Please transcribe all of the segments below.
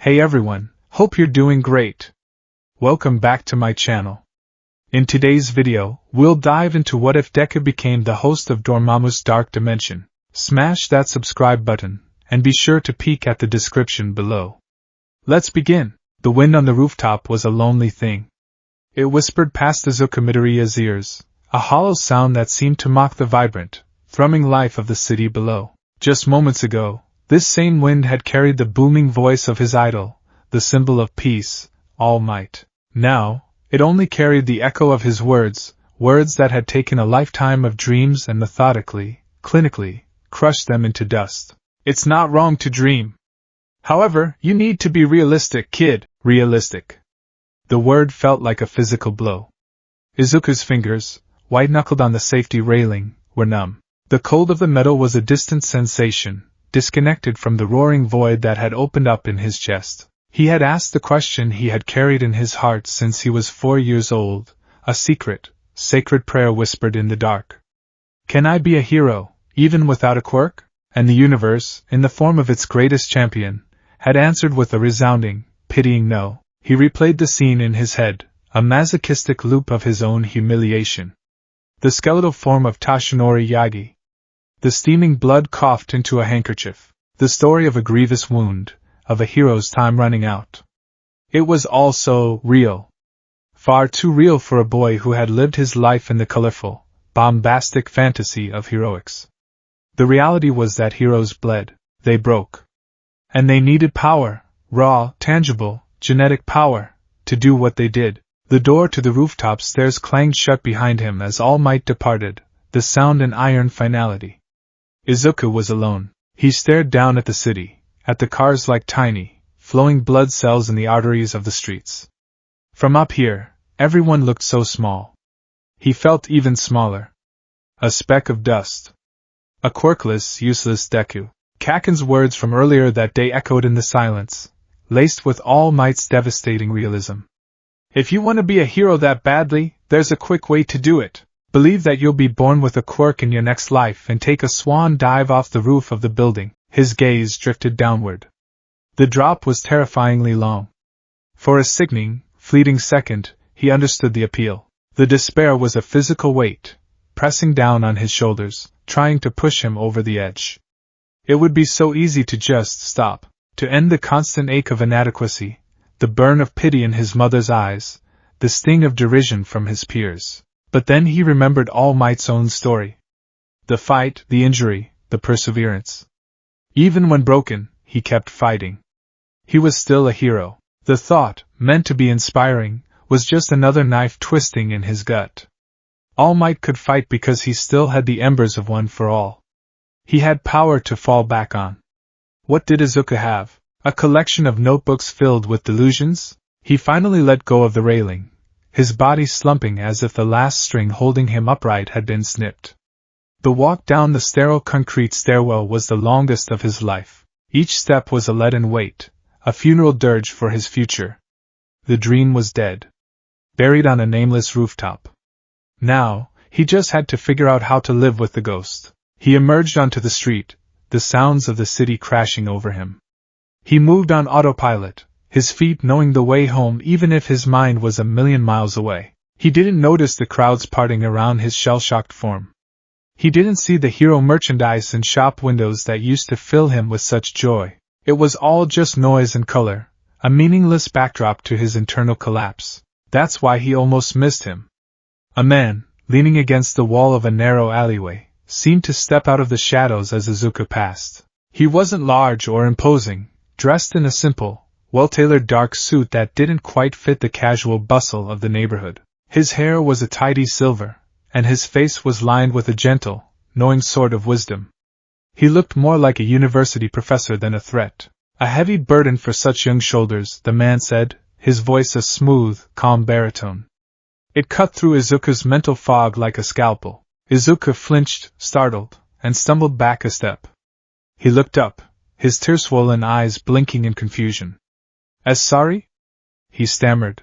Hey everyone, hope you're doing great. Welcome back to my channel. In today's video, we'll dive into what if Deku became the host of Dormammu's Dark Dimension. Smash that subscribe button, and be sure to peek at the description below. Let's begin. The wind on the rooftop was a lonely thing. It whispered past Izuku Midoriya's ears, a hollow sound that seemed to mock the vibrant, thrumming life of the city below. Just moments ago, this same wind had carried the booming voice of his idol, the symbol of peace, All Might. Now, it only carried the echo of his words, words that had taken a lifetime of dreams and methodically, clinically, crushed them into dust. It's not wrong to dream. However, you need to be realistic, kid, realistic. The word felt like a physical blow. Izuku's fingers, white-knuckled on the safety railing, were numb. The cold of the metal was a distant sensation, disconnected from the roaring void that had opened up in his chest. He had asked the question he had carried in his heart since he was 4 years old, a secret, sacred prayer whispered in the dark. Can I be a hero, even without a quirk? And the universe, in the form of its greatest champion, had answered with a resounding, pitying no. He replayed the scene in his head, a masochistic loop of his own humiliation. The skeletal form of Tashinori Yagi. The steaming blood coughed into a handkerchief. The story of a grievous wound, of a hero's time running out. It was all so real. Far too real for a boy who had lived his life in the colorful, bombastic fantasy of heroics. The reality was that heroes bled, they broke. And they needed power, raw, tangible, genetic power, to do what they did. The door to the rooftop stairs clanged shut behind him as All Might departed, the sound an iron finality. Izuku was alone. He stared down at the city, at the cars like tiny, flowing blood cells in the arteries of the streets. From up here, everyone looked so small. He felt even smaller. A speck of dust. A quirkless, useless Deku. Kaken's words from earlier that day echoed in the silence, laced with All Might's devastating realism. If you want to be a hero that badly, there's a quick way to do it. Believe that you'll be born with a quirk in your next life and take a swan dive off the roof of the building. His gaze drifted downward. The drop was terrifyingly long. For a sickening, fleeting second, he understood the appeal. The despair was a physical weight, pressing down on his shoulders, trying to push him over the edge. It would be so easy to just stop, to end the constant ache of inadequacy, the burn of pity in his mother's eyes, the sting of derision from his peers. But then he remembered All Might's own story. The fight, the injury, the perseverance. Even when broken, he kept fighting. He was still a hero. The thought, meant to be inspiring, was just another knife twisting in his gut. All Might could fight because he still had the embers of One for All. He had power to fall back on. What did Izuku have? A collection of notebooks filled with delusions? He finally let go of the railing, his body slumping as if the last string holding him upright had been snipped. The walk down the sterile concrete stairwell was the longest of his life. Each step was a leaden weight, a funeral dirge for his future. The dream was dead, buried on a nameless rooftop. Now, he just had to figure out how to live with the ghost. He emerged onto the street, the sounds of the city crashing over him. He moved on autopilot, his feet knowing the way home even if his mind was a million miles away. He didn't notice the crowds parting around his shell-shocked form. He didn't see the hero merchandise in shop windows that used to fill him with such joy. It was all just noise and color, a meaningless backdrop to his internal collapse. That's why he almost missed him. A man, leaning against the wall of a narrow alleyway, seemed to step out of the shadows as Izuku passed. He wasn't large or imposing, dressed in a simple, well-tailored dark suit that didn't quite fit the casual bustle of the neighborhood. His hair was a tidy silver, and his face was lined with a gentle, knowing sort of wisdom. He looked more like a university professor than a threat. A heavy burden for such young shoulders, the man said, his voice a smooth, calm baritone. It cut through Izuku's mental fog like a scalpel. Izuku flinched, startled, and stumbled back a step. He looked up, his tear-swollen eyes blinking in confusion. As sorry? He stammered.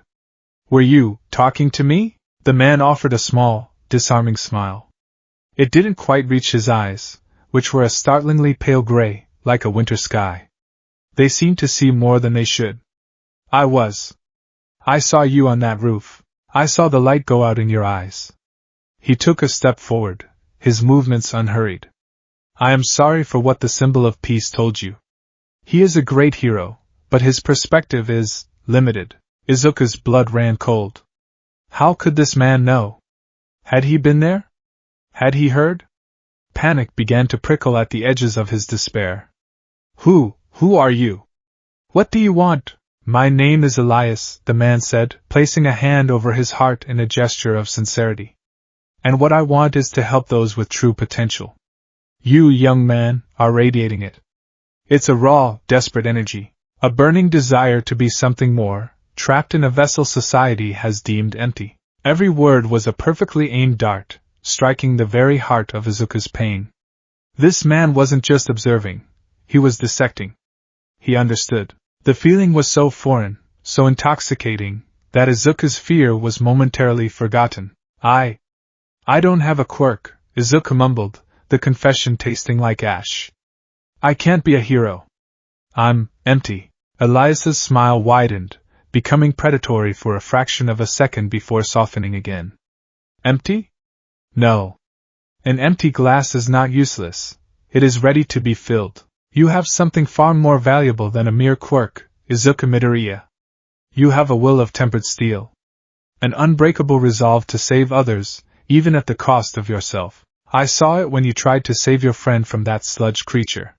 Were you talking to me? The man offered a small, disarming smile. It didn't quite reach his eyes, which were a startlingly pale gray, like a winter sky. They seem to see more than they should. I saw you on that roof. I saw the light go out in your eyes. He took a step forward, his movements unhurried. I am sorry for what the symbol of peace told you. He is a great hero, but his perspective is limited. Izuku's blood ran cold. How could this man know? Had he been there? Had he heard? Panic began to prickle at the edges of his despair. Who are you? What do you want? My name is Elias, the man said, placing a hand over his heart in a gesture of sincerity. And what I want is to help those with true potential. You, young man, are radiating it. It's a raw, desperate energy, a burning desire to be something more, trapped in a vessel society has deemed empty. Every word was a perfectly aimed dart, striking the very heart of Izuku's pain. This man wasn't just observing, he was dissecting. He understood. The feeling was so foreign, so intoxicating, that Izuku's fear was momentarily forgotten. I don't have a quirk, Izuku mumbled, the confession tasting like ash. I can't be a hero. I'm empty. Elias's smile widened, becoming predatory for a fraction of a second before softening again. Empty? No. An empty glass is not useless. It is ready to be filled. You have something far more valuable than a mere quirk, Izuku Midoriya. You have a will of tempered steel. An unbreakable resolve to save others, even at the cost of yourself. I saw it when you tried to save your friend from that sludge creature.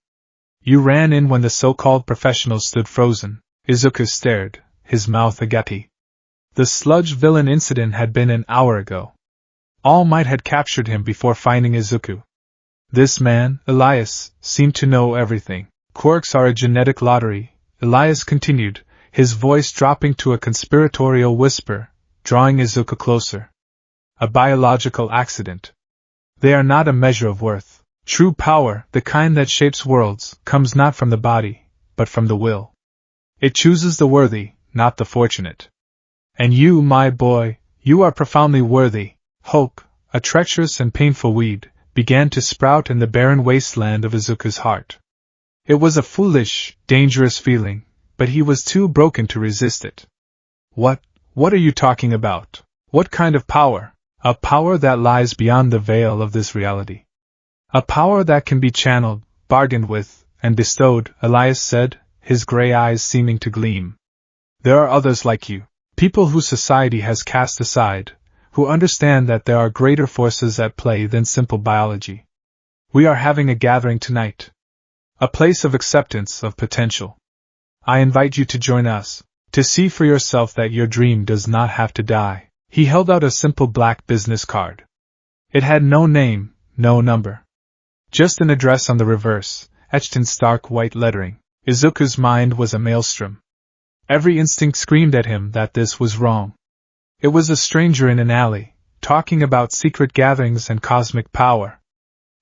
You ran in when the so-called professionals stood frozen. Izuku stared, his mouth agape. The sludge villain incident had been an hour ago. All Might had captured him before finding Izuku. This man, Elias, seemed to know everything. Quirks are a genetic lottery, Elias continued, his voice dropping to a conspiratorial whisper, drawing Izuku closer. A biological accident. They are not a measure of worth. True power, the kind that shapes worlds, comes not from the body, but from the will. It chooses the worthy, not the fortunate. And you, my boy, you are profoundly worthy. Hope, a treacherous and painful weed, began to sprout in the barren wasteland of Izuku's heart. It was a foolish, dangerous feeling, but he was too broken to resist it. What are you talking about? What kind of power? A power that lies beyond the veil of this reality. A power that can be channeled, bargained with, and bestowed, Elias said, his gray eyes seeming to gleam. There are others like you, people who society has cast aside, who understand that there are greater forces at play than simple biology. We are having a gathering tonight. A place of acceptance of potential. I invite you to join us, to see for yourself that your dream does not have to die. He held out a simple black business card. It had no name, no number. Just an address on the reverse, etched in stark white lettering. Izuku's mind was a maelstrom. Every instinct screamed at him that this was wrong. It was a stranger in an alley, talking about secret gatherings and cosmic power.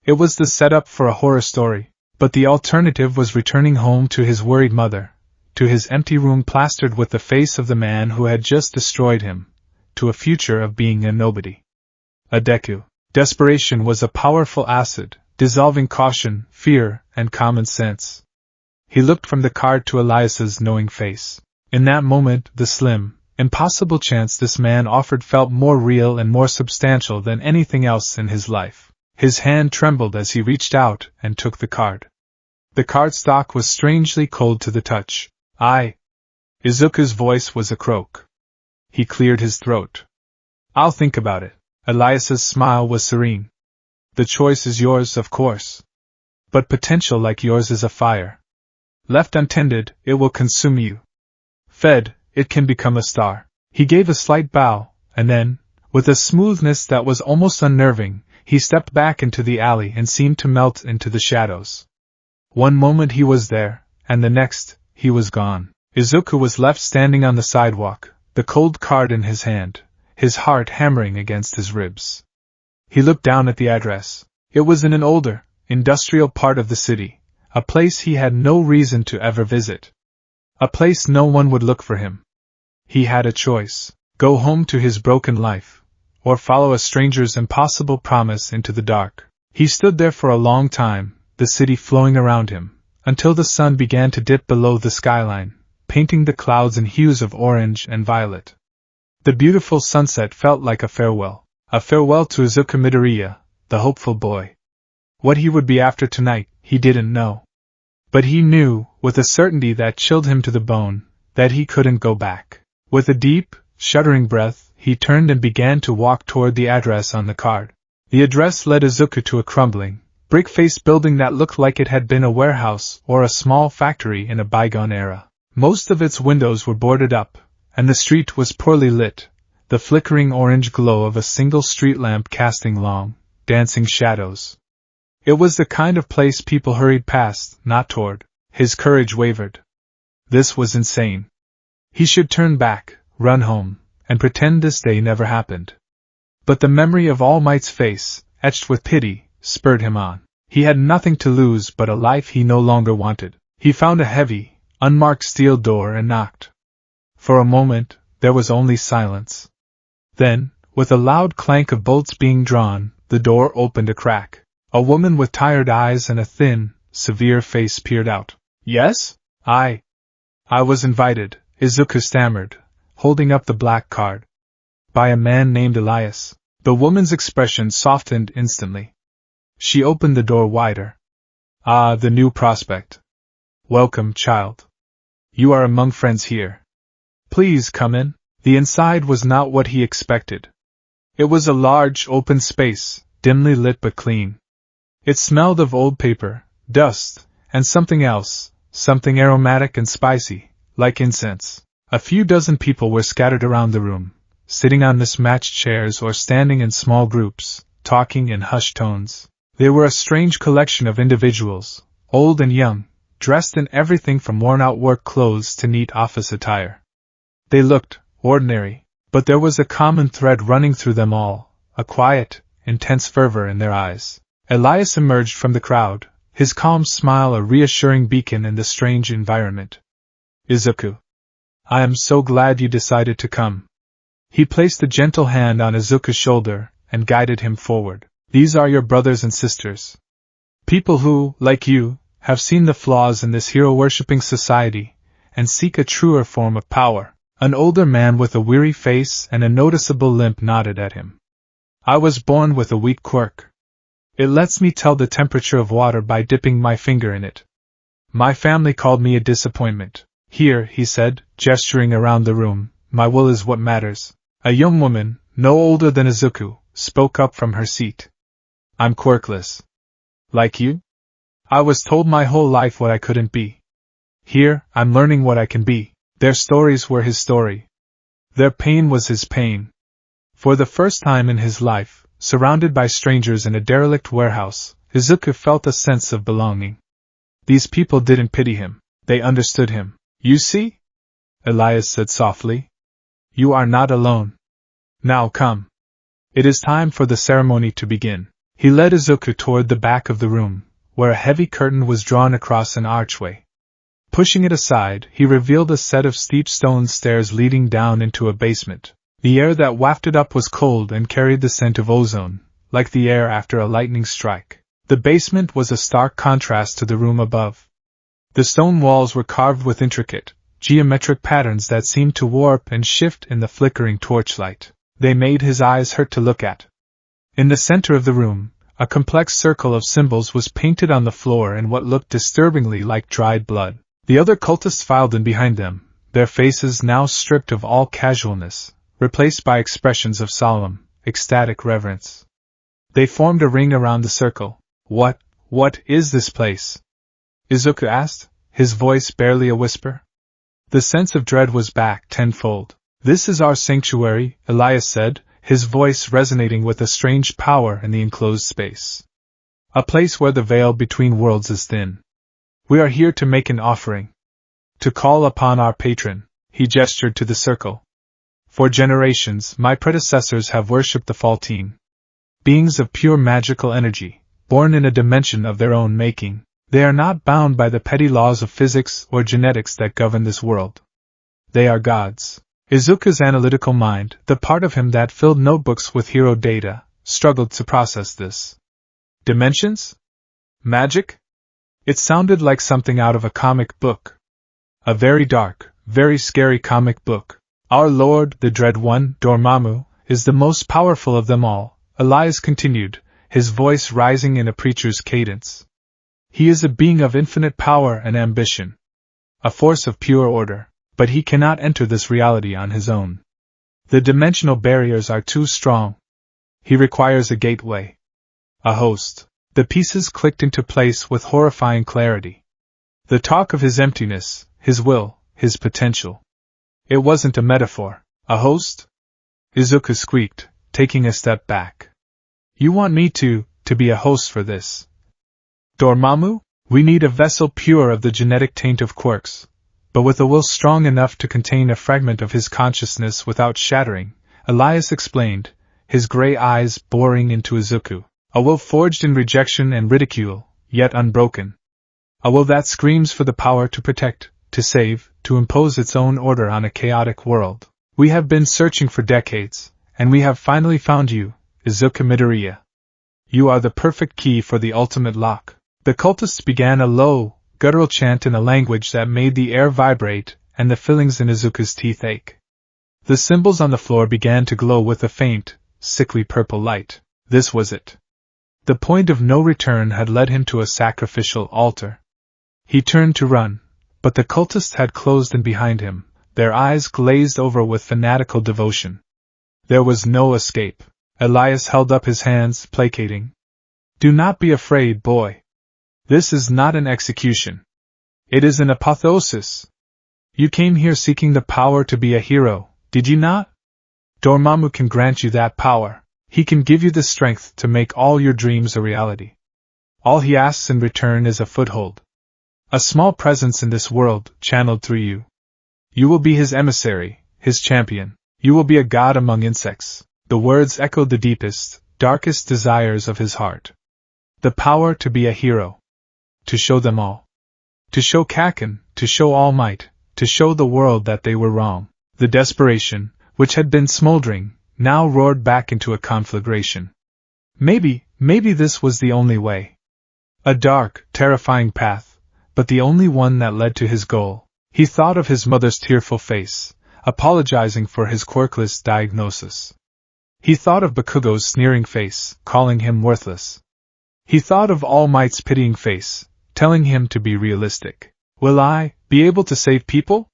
It was the setup for a horror story, but the alternative was returning home to his worried mother, to his empty room plastered with the face of the man who had just destroyed him, to a future of being a nobody. A Deku. Desperation was a powerful acid, dissolving caution, fear, and common sense. He looked from the card to Elias's knowing face. In that moment, the slim, impossible chance this man offered felt more real and more substantial than anything else in his life. His hand trembled as he reached out and took the card. The cardstock was strangely cold to the touch. Izuku's voice was a croak. He cleared his throat. I'll think about it. Elias's smile was serene. The choice is yours, of course. But potential like yours is a fire. Left untended, it will consume you. Fed, it can become a star. He gave a slight bow, and then, with a smoothness that was almost unnerving, he stepped back into the alley and seemed to melt into the shadows. One moment he was there, and the next, he was gone. Izuku was left standing on the sidewalk, the cold card in his hand, his heart hammering against his ribs. He looked down at the address. It was in an older, industrial part of the city, a place he had no reason to ever visit. A place no one would look for him. He had a choice: go home to his broken life, or follow a stranger's impossible promise into the dark. He stood there for a long time, the city flowing around him, until the sun began to dip below the skyline, painting the clouds in hues of orange and violet. The beautiful sunset felt like a farewell to Izuku Midoriya, the hopeful boy. What he would be after tonight, he didn't know. But he knew, with a certainty that chilled him to the bone, that he couldn't go back. With a deep, shuddering breath, he turned and began to walk toward the address on the card. The address led Izuku to a crumbling, brick-faced building that looked like it had been a warehouse or a small factory in a bygone era. Most of its windows were boarded up, and the street was poorly lit, the flickering orange glow of a single street lamp casting long, dancing shadows. It was the kind of place people hurried past, not toward. His courage wavered. This was insane. He should turn back, run home, and pretend this day never happened. But the memory of All Might's face, etched with pity, spurred him on. He had nothing to lose but a life he no longer wanted. He found a heavy, unmarked steel door and knocked. For a moment, there was only silence. Then, with a loud clank of bolts being drawn, the door opened a crack. A woman with tired eyes and a thin, severe face peered out. "Yes? I was invited," Izuku stammered, holding up the black card. "By a man named Elias." The woman's expression softened instantly. She opened the door wider. "Ah, the new prospect. Welcome, child. You are among friends here. Please come in." The inside was not what he expected. It was a large, open space, dimly lit but clean. It smelled of old paper, dust, and something else, something aromatic and spicy, like incense. A few dozen people were scattered around the room, sitting on mismatched chairs or standing in small groups, talking in hushed tones. They were a strange collection of individuals, old and young, dressed in everything from worn-out work clothes to neat office attire. They looked ordinary, but there was a common thread running through them all, a quiet, intense fervor in their eyes. Elias emerged from the crowd, his calm smile a reassuring beacon in the strange environment. "Izuku. I am so glad you decided to come." He placed a gentle hand on Izuku's shoulder and guided him forward. "These are your brothers and sisters. People who, like you, have seen the flaws in this hero-worshipping society and seek a truer form of power." An older man with a weary face and a noticeable limp nodded at him. "I was born with a weak quirk. It lets me tell the temperature of water by dipping my finger in it. My family called me a disappointment. Here," he said, gesturing around the room, "my will is what matters." A young woman, no older than Izuku, spoke up from her seat. "I'm quirkless. Like you? I was told my whole life what I couldn't be. Here, I'm learning what I can be." Their stories were his story. Their pain was his pain. For the first time in his life, surrounded by strangers in a derelict warehouse, Izuku felt a sense of belonging. These people didn't pity him. They understood him. "You see?" Elias said softly. "You are not alone. Now come. It is time for the ceremony to begin." He led Izuku toward the back of the room, where a heavy curtain was drawn across an archway. Pushing it aside, he revealed a set of steep stone stairs leading down into a basement. The air that wafted up was cold and carried the scent of ozone, like the air after a lightning strike. The basement was a stark contrast to the room above. The stone walls were carved with intricate, geometric patterns that seemed to warp and shift in the flickering torchlight. They made his eyes hurt to look at. In the center of the room, a complex circle of symbols was painted on the floor in what looked disturbingly like dried blood. The other cultists filed in behind them, their faces now stripped of all casualness, replaced by expressions of solemn, ecstatic reverence. They formed a ring around the circle. What is this place?" Izuku asked, his voice barely a whisper. The sense of dread was back tenfold. "This is our sanctuary," Elias said, his voice resonating with a strange power in the enclosed space. "A place where the veil between worlds is thin. We are here to make an offering. To call upon our patron." He gestured to the circle. "For generations, my predecessors have worshipped the Faltine. Beings of pure magical energy, born in a dimension of their own making. They are not bound by the petty laws of physics or genetics that govern this world. They are gods." Izuku's analytical mind, the part of him that filled notebooks with hero data, struggled to process this. Dimensions? Magic? It sounded like something out of a comic book. A very dark, very scary comic book. Our Lord, the Dread One, Dormammu, is the most powerful of them all, Elias continued, his voice rising in a preacher's cadence. He is a being of infinite power and ambition. A force of pure order, but he cannot enter this reality on his own. The dimensional barriers are too strong. He requires a gateway. A host. The pieces clicked into place with horrifying clarity. The talk of his emptiness, his will, his potential. It wasn't a metaphor. A host? Izuku squeaked, taking a step back. You want me to be a host for this? Dormammu? We need a vessel pure of the genetic taint of quirks, but with a will strong enough to contain a fragment of his consciousness without shattering, Elias explained, his gray eyes boring into Izuku. A will forged in rejection and ridicule, yet unbroken. A will that screams for the power to protect, to save, to impose its own order on a chaotic world. We have been searching for decades, and we have finally found you, Izuku Midoriya. You are the perfect key for the ultimate lock. The cultists began a low, guttural chant in a language that made the air vibrate and the fillings in Izuku's teeth ache. The symbols on the floor began to glow with a faint, sickly purple light. This was it. The point of no return had led him to a sacrificial altar. He turned to run, but the cultists had closed in behind him, their eyes glazed over with fanatical devotion. There was no escape. Elias held up his hands, placating. Do not be afraid, boy. This is not an execution. It is an apotheosis. You came here seeking the power to be a hero, did you not? Dormammu can grant you that power. He can give you the strength to make all your dreams a reality. All he asks in return is a foothold. A small presence in this world, channeled through you. You will be his emissary, his champion. You will be a god among insects. The words echoed the deepest, darkest desires of his heart. The power to be a hero. To show them all. To show Kakin, to show All Might, to show the world that they were wrong. The desperation, which had been smoldering, now roared back into a conflagration. Maybe this was the only way. A dark, terrifying path, but the only one that led to his goal. He thought of his mother's tearful face, apologizing for his quirkless diagnosis. He thought of Bakugo's sneering face, calling him worthless. He thought of All Might's pitying face, telling him to be realistic. Will I be able to save people?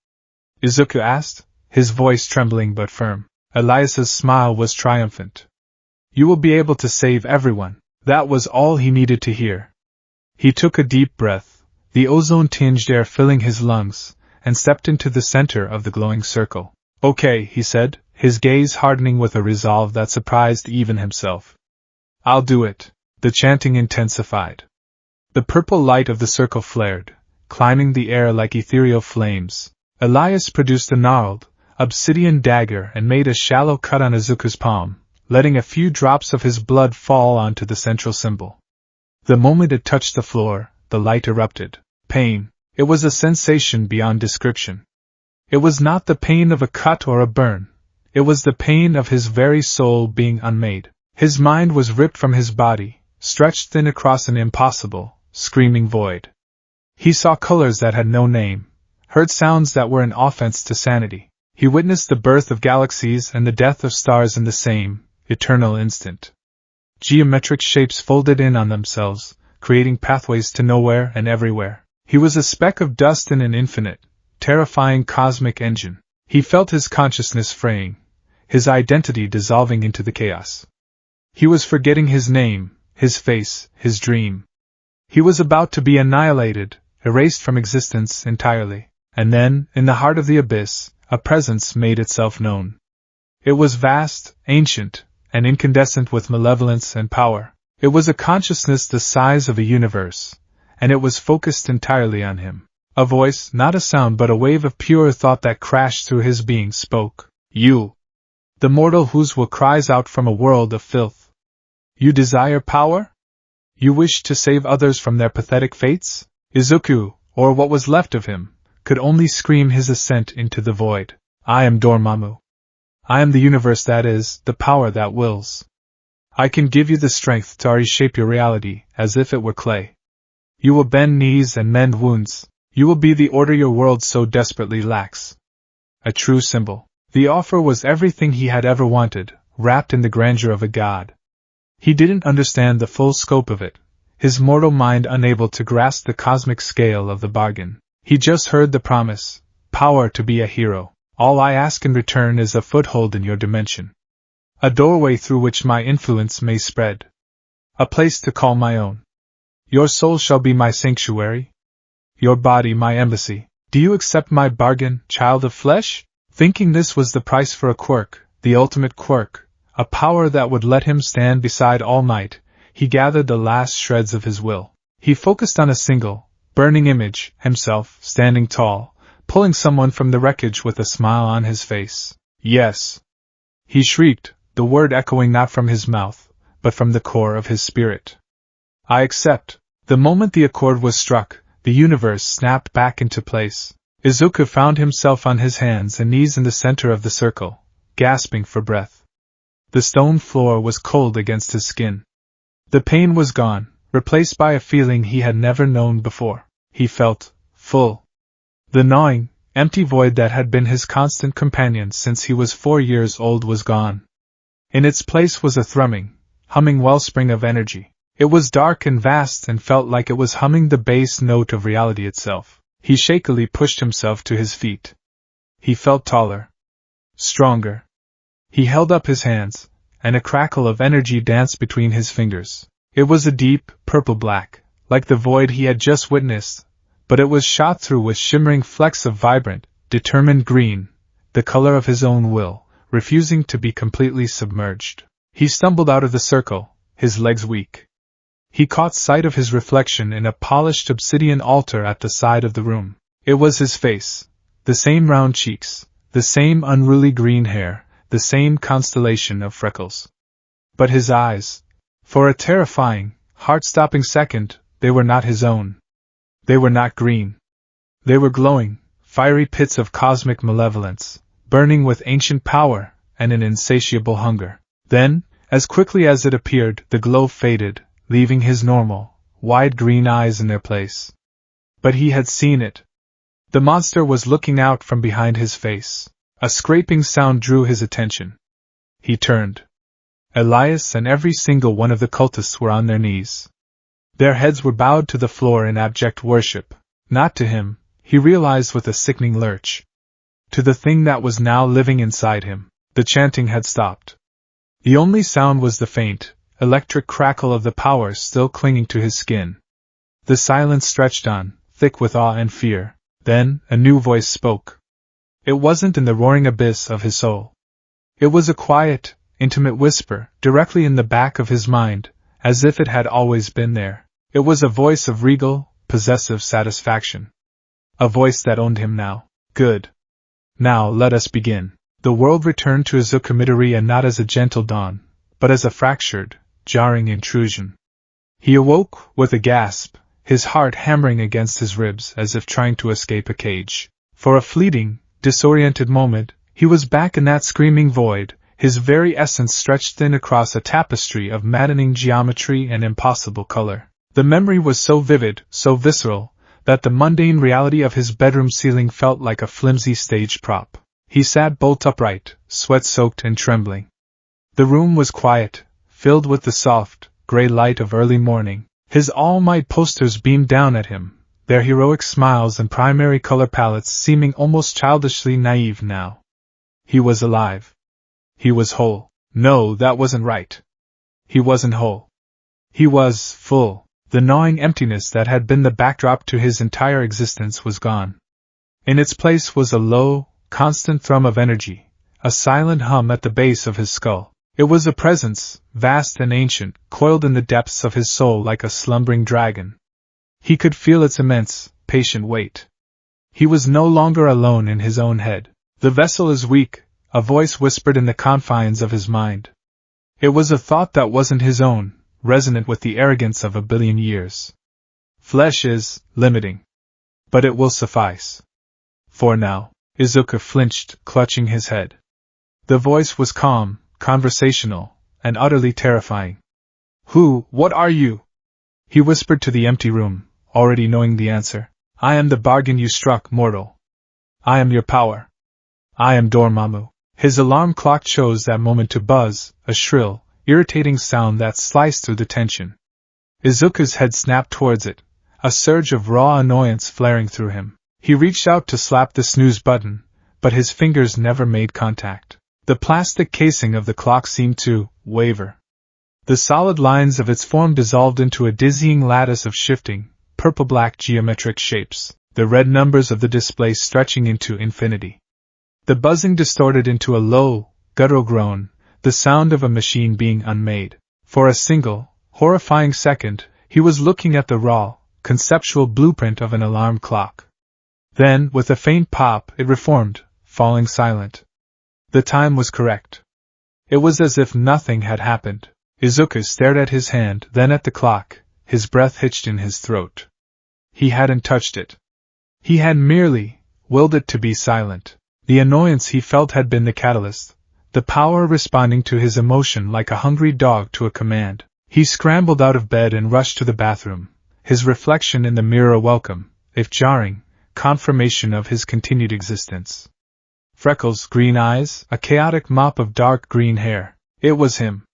Izuku asked, his voice trembling but firm. Elias's smile was triumphant. You will be able to save everyone. That was all he needed to hear. He took a deep breath, the ozone-tinged air filling his lungs, and stepped into the center of the glowing circle. Okay, he said, his gaze hardening with a resolve that surprised even himself. I'll do it. The chanting intensified. The purple light of the circle flared, climbing the air like ethereal flames. Elias produced a gnarled, obsidian dagger and made a shallow cut on Izuku's palm, letting a few drops of his blood fall onto the central symbol. The moment it touched the floor, the light erupted. Pain. It was a sensation beyond description. It was not the pain of a cut or a burn. It was the pain of his very soul being unmade. His mind was ripped from his body, stretched thin across an impossible, screaming void. He saw colors that had no name, heard sounds that were an offense to sanity. He witnessed the birth of galaxies and the death of stars in the same, eternal instant. Geometric shapes folded in on themselves, creating pathways to nowhere and everywhere. He was a speck of dust in an infinite, terrifying cosmic engine. He felt his consciousness fraying, his identity dissolving into the chaos. He was forgetting his name, his face, his dream. He was about to be annihilated, erased from existence entirely. And then, in the heart of the abyss, a presence made itself known. It was vast, ancient, and incandescent with malevolence and power. It was a consciousness the size of a universe, and it was focused entirely on him. A voice, not a sound but a wave of pure thought that crashed through his being, spoke. You, the mortal whose will cries out from a world of filth. You desire power? You wish to save others from their pathetic fates? Izuku, or what was left of him, could only scream his assent into the void. I am Dormammu. I am the universe that is, the power that wills. I can give you the strength to reshape your reality as if it were clay. You will bend knees and mend wounds. You will be the order your world so desperately lacks. A true symbol. The offer was everything he had ever wanted, wrapped in the grandeur of a god. He didn't understand the full scope of it, his mortal mind unable to grasp the cosmic scale of the bargain. He just heard the promise, power to be a hero. All I ask in return is a foothold in your dimension. A doorway through which my influence may spread. A place to call my own. Your soul shall be my sanctuary. Your body my embassy. Do you accept my bargain, child of flesh? Thinking this was the price for a quirk, the ultimate quirk, a power that would let him stand beside All Might, he gathered the last shreds of his will. He focused on a single, burning image, himself, standing tall, pulling someone from the wreckage with a smile on his face. Yes. He shrieked, the word echoing not from his mouth, but from the core of his spirit. I accept. The moment the accord was struck, the universe snapped back into place. Izuku found himself on his hands and knees in the center of the circle, gasping for breath. The stone floor was cold against his skin. The pain was gone, replaced by a feeling he had never known before. He felt full. The gnawing, empty void that had been his constant companion since he was 4 years old was gone. In its place was a thrumming, humming wellspring of energy. It was dark and vast and felt like it was humming the bass note of reality itself. He shakily pushed himself to his feet. He felt taller. Stronger. He held up his hands, and a crackle of energy danced between his fingers. It was a deep, purple-black, like the void he had just witnessed, but it was shot through with shimmering flecks of vibrant, determined green, the color of his own will, refusing to be completely submerged. He stumbled out of the circle, his legs weak. He caught sight of his reflection in a polished obsidian altar at the side of the room. It was his face, the same round cheeks, the same unruly green hair, the same constellation of freckles. But his eyes, for a terrifying, heart-stopping second, they were not his own. They were not green. They were glowing, fiery pits of cosmic malevolence, burning with ancient power and an insatiable hunger. Then, as quickly as it appeared, the glow faded, leaving his normal, wide green eyes in their place. But he had seen it. The monster was looking out from behind his face. A scraping sound drew his attention. He turned. Elias and every single one of the cultists were on their knees. Their heads were bowed to the floor in abject worship, not to him, he realized with a sickening lurch. To the thing that was now living inside him. The chanting had stopped. The only sound was the faint, electric crackle of the power still clinging to his skin. The silence stretched on, thick with awe and fear. Then, a new voice spoke. It wasn't in the roaring abyss of his soul. It was a quiet, intimate whisper, directly in the back of his mind, as if it had always been there. It was a voice of regal, possessive satisfaction. A voice that owned him now. Good. Now let us begin. The world returned to Izuku Midoriya not as a gentle dawn, but as a fractured, jarring intrusion. He awoke, with a gasp, his heart hammering against his ribs as if trying to escape a cage. For a fleeting, disoriented moment, he was back in that screaming void, his very essence stretched thin across a tapestry of maddening geometry and impossible color. The memory was so vivid, so visceral, that the mundane reality of his bedroom ceiling felt like a flimsy stage prop. He sat bolt upright, sweat-soaked and trembling. The room was quiet, filled with the soft, gray light of early morning. His All Might posters beamed down at him, their heroic smiles and primary color palettes seeming almost childishly naive now. He was alive. He was whole. No, that wasn't right. He wasn't whole. He was full. The gnawing emptiness that had been the backdrop to his entire existence was gone. In its place was a low, constant thrum of energy, a silent hum at the base of his skull. It was a presence, vast and ancient, coiled in the depths of his soul like a slumbering dragon. He could feel its immense, patient weight. He was no longer alone in his own head. The vessel is weak, a voice whispered in the confines of his mind. It was a thought that wasn't his own, resonant with the arrogance of a billion years. Flesh is limiting. But it will suffice. For now. Izuku flinched, clutching his head. The voice was calm, conversational, and utterly terrifying. What are you? He whispered to the empty room, already knowing the answer. I am the bargain you struck, mortal. I am your power. I am Dormammu. His alarm clock chose that moment to buzz, a shrill, irritating sound that sliced through the tension. Izuku's head snapped towards it, a surge of raw annoyance flaring through him. He reached out to slap the snooze button, but his fingers never made contact. The plastic casing of the clock seemed to waver. The solid lines of its form dissolved into a dizzying lattice of shifting, purple-black geometric shapes, the red numbers of the display stretching into infinity. The buzzing distorted into a low, guttural groan, the sound of a machine being unmade. For a single, horrifying second, he was looking at the raw, conceptual blueprint of an alarm clock. Then, with a faint pop, it reformed, falling silent. The time was correct. It was as if nothing had happened. Izuku stared at his hand, then at the clock, his breath hitched in his throat. He hadn't touched it. He had merely willed it to be silent. The annoyance he felt had been the catalyst, the power responding to his emotion like a hungry dog to a command. He scrambled out of bed and rushed to the bathroom, his reflection in the mirror welcome, if jarring, confirmation of his continued existence. Freckles, green eyes, a chaotic mop of dark green hair. It was him.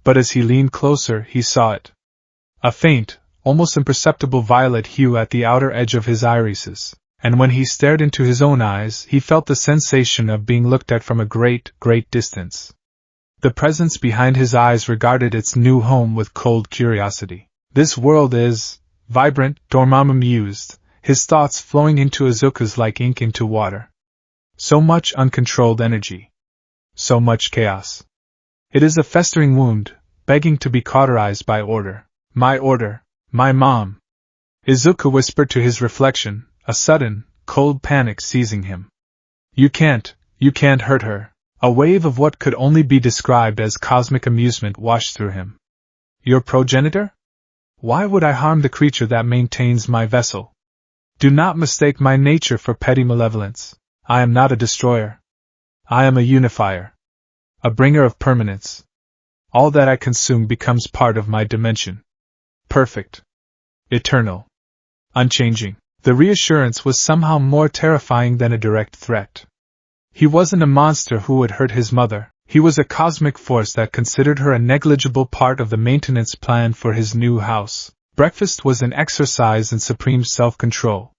But as he leaned closer, he saw it. A faint, almost imperceptible violet hue at the outer edge of his irises, and when he stared into his own eyes, he felt the sensation of being looked at from a great, great distance. The presence behind his eyes regarded its new home with cold curiosity. This world is vibrant, Dormammu mused, his thoughts flowing into Izuku's like ink into water. So much uncontrolled energy. So much chaos. It is a festering wound, begging to be cauterized by order. My order. My mom. Izuku whispered to his reflection, a sudden, cold panic seizing him. You can't hurt her. A wave of what could only be described as cosmic amusement washed through him. Your progenitor? Why would I harm the creature that maintains my vessel? Do not mistake my nature for petty malevolence. I am not a destroyer. I am a unifier. A bringer of permanence. All that I consume becomes part of my dimension. Perfect. Eternal. Unchanging. The reassurance was somehow more terrifying than a direct threat. He wasn't a monster who would hurt his mother. He was a cosmic force that considered her a negligible part of the maintenance plan for his new house. Breakfast was an exercise in supreme self-control.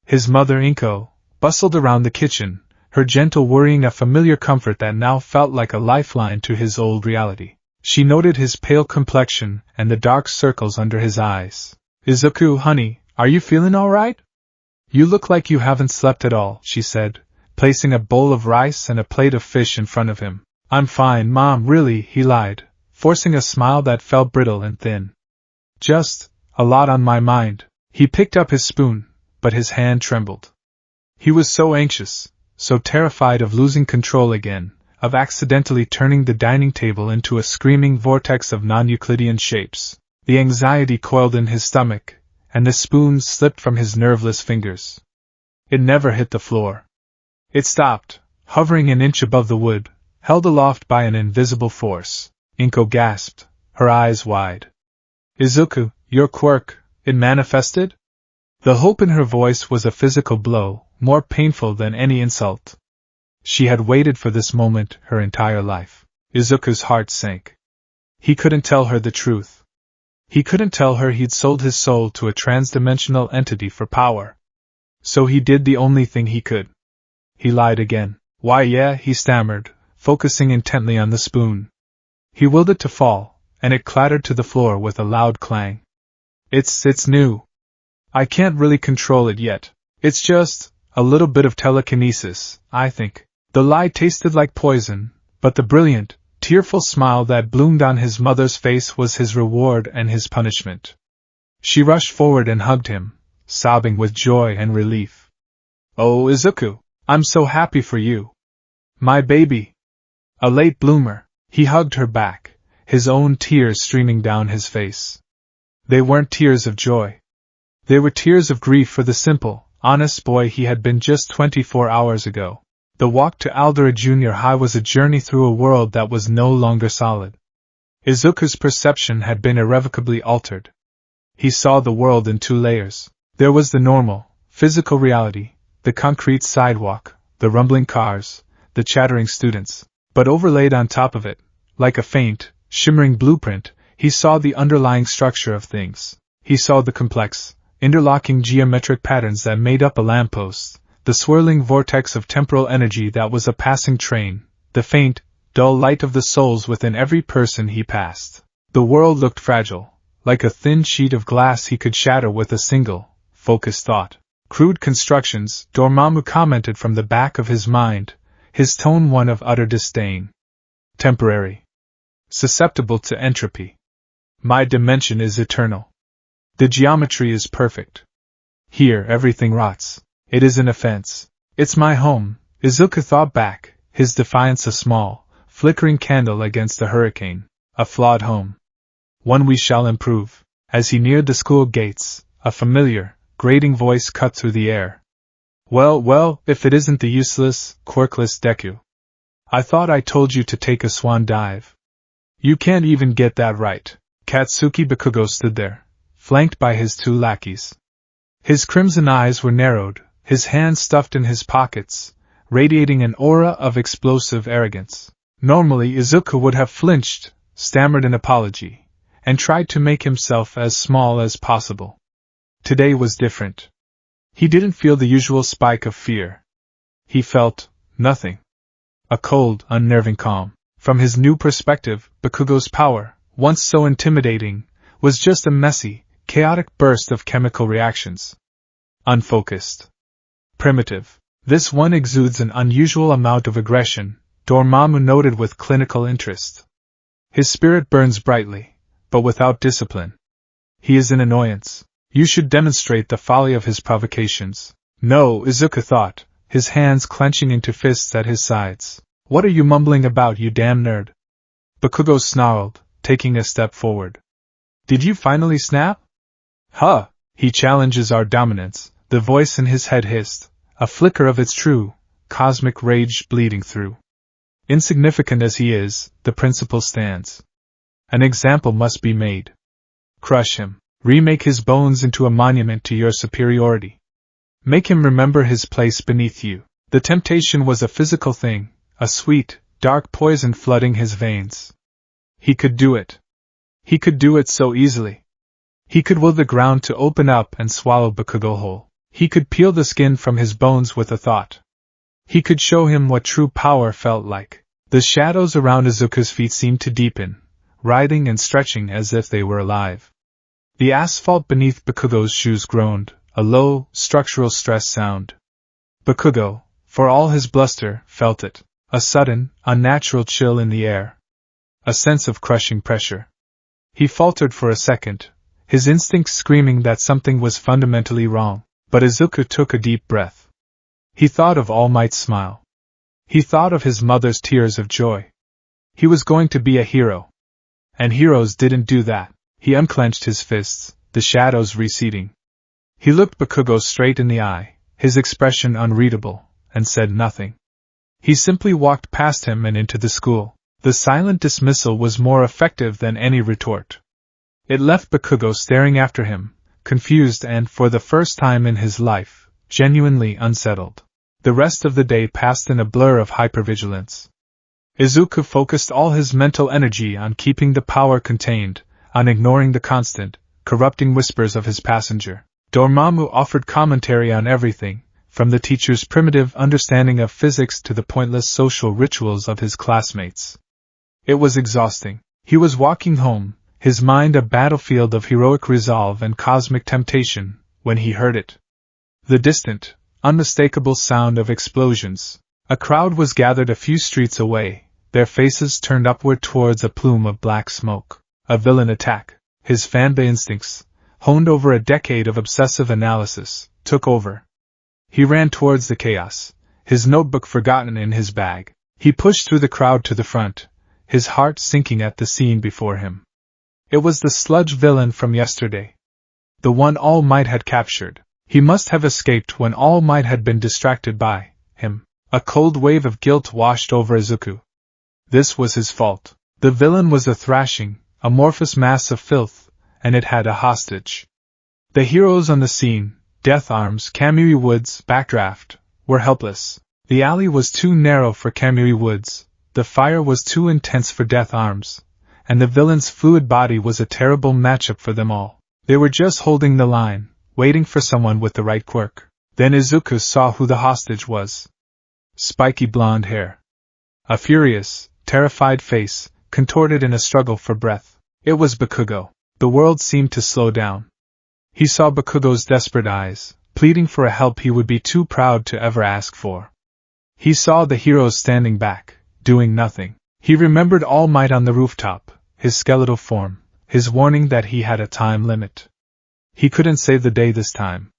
His mother, Inko, bustled around the kitchen, her gentle worrying a familiar comfort that now felt like a lifeline to his old reality. She noted his pale complexion and the dark circles under his eyes. Izuku, honey, are you feeling all right? You look like you haven't slept at all, she said, placing a bowl of rice and a plate of fish in front of him. I'm fine, Mom, really, he lied, forcing a smile that felt brittle and thin. Just a lot on my mind. He picked up his spoon, but his hand trembled. He was so anxious, so terrified of losing control again, of accidentally turning the dining table into a screaming vortex of non-Euclidean shapes. The anxiety coiled in his stomach, and the spoon slipped from his nerveless fingers. It never hit the floor. It stopped, hovering an inch above the wood, held aloft by an invisible force. Inko gasped, her eyes wide. Izuku, your quirk, it manifested? The hope in her voice was a physical blow, more painful than any insult. She had waited for this moment her entire life. Izuku's heart sank. He couldn't tell her the truth. He couldn't tell her he'd sold his soul to a transdimensional entity for power. So he did the only thing he could. He lied again. Why, yeah, he stammered, focusing intently on the spoon. He willed it to fall, and it clattered to the floor with a loud clang. It's new. I can't really control it yet. It's just a little bit of telekinesis, I think. The lie tasted like poison, but the brilliant, tearful smile that bloomed on his mother's face was his reward and his punishment. She rushed forward and hugged him, sobbing with joy and relief. Oh, Izuku, I'm so happy for you. My baby. A late bloomer. He hugged her back, his own tears streaming down his face. They weren't tears of joy. They were tears of grief for the simple, honest boy he had been just 24 hours ago. The walk to Aldera Junior High was a journey through a world that was no longer solid. Izuku's perception had been irrevocably altered. He saw the world in two layers. There was the normal, physical reality, the concrete sidewalk, the rumbling cars, the chattering students. But overlaid on top of it, like a faint, shimmering blueprint, he saw the underlying structure of things. He saw the complex, interlocking geometric patterns that made up a lamppost, the swirling vortex of temporal energy that was a passing train, the faint, dull light of the souls within every person he passed. The world looked fragile, like a thin sheet of glass he could shatter with a single, focused thought. Crude constructions, Dormammu commented from the back of his mind, his tone one of utter disdain. Temporary. Susceptible to entropy. My dimension is eternal. The geometry is perfect. Here everything rots. It is an offense. It's my home, Izuku thought back, his defiance a small, flickering candle against the hurricane. A flawed home. One we shall improve. As he neared the school gates, a familiar, grating voice cut through the air. Well, if it isn't the useless, quirkless Deku. I thought I told you to take a swan dive. You can't even get that right. Katsuki Bakugo stood there, flanked by his two lackeys. His crimson eyes were narrowed, his hands stuffed in his pockets, radiating an aura of explosive arrogance. Normally Izuku would have flinched, stammered an apology, and tried to make himself as small as possible. Today was different. He didn't feel the usual spike of fear. He felt nothing. A cold, unnerving calm. From his new perspective, Bakugo's power, once so intimidating, was just a messy, chaotic burst of chemical reactions. Unfocused. Primitive. This one exudes an unusual amount of aggression, Dormammu noted with clinical interest. His spirit burns brightly, but without discipline. He is an annoyance. You should demonstrate the folly of his provocations. No, Izuku thought, his hands clenching into fists at his sides. What are you mumbling about, you damn nerd? Bakugo snarled, taking a step forward. Did you finally snap? Huh! He challenges our dominance, the voice in his head hissed, a flicker of its true, cosmic rage bleeding through. Insignificant as he is, the principle stands. An example must be made. Crush him. Remake his bones into a monument to your superiority. Make him remember his place beneath you. The temptation was a physical thing, a sweet, dark poison flooding his veins. He could do it. He could do it so easily. He could will the ground to open up and swallow Bakugo whole. He could peel the skin from his bones with a thought. He could show him what true power felt like. The shadows around Izuku's feet seemed to deepen, writhing and stretching as if they were alive. The asphalt beneath Bakugo's shoes groaned, a low, structural stress sound. Bakugo, for all his bluster, felt it, a sudden, unnatural chill in the air. A sense of crushing pressure. He faltered for a second, his instincts screaming that something was fundamentally wrong, but Izuku took a deep breath. He thought of All Might's smile. He thought of his mother's tears of joy. He was going to be a hero. And heroes didn't do that. He unclenched his fists, the shadows receding. He looked Bakugo straight in the eye, his expression unreadable, and said nothing. He simply walked past him and into the school. The silent dismissal was more effective than any retort. It left Bakugo staring after him, confused and, for the first time in his life, genuinely unsettled. The rest of the day passed in a blur of hypervigilance. Izuku focused all his mental energy on keeping the power contained, on ignoring the constant, corrupting whispers of his passenger. Dormammu offered commentary on everything, from the teacher's primitive understanding of physics to the pointless social rituals of his classmates. It was exhausting. He was walking home, his mind a battlefield of heroic resolve and cosmic temptation, when he heard it. The distant, unmistakable sound of explosions. A crowd was gathered a few streets away, their faces turned upward towards a plume of black smoke. A villain attack. His fanboy instincts, honed over a decade of obsessive analysis, took over. He ran towards the chaos, his notebook forgotten in his bag. He pushed through the crowd to the front, his heart sinking at the scene before him. It was the sludge villain from yesterday. The one All Might had captured. He must have escaped when All Might had been distracted by him. A cold wave of guilt washed over Izuku. This was his fault. The villain was a thrashing, amorphous mass of filth, and it had a hostage. The heroes on the scene, Death Arms, Kamui Woods, Backdraft, were helpless. The alley was too narrow for Kamui Woods, the fire was too intense for Death Arms, and the villain's fluid body was a terrible matchup for them all. They were just holding the line, waiting for someone with the right quirk. Then Izuku saw who the hostage was. Spiky blonde hair. A furious, terrified face, contorted in a struggle for breath. It was Bakugo. The world seemed to slow down. He saw Bakugo's desperate eyes, pleading for a help he would be too proud to ever ask for. He saw the heroes standing back, doing nothing. He remembered All Might on the rooftop, his skeletal form, his warning that he had a time limit. He couldn't save the day this time.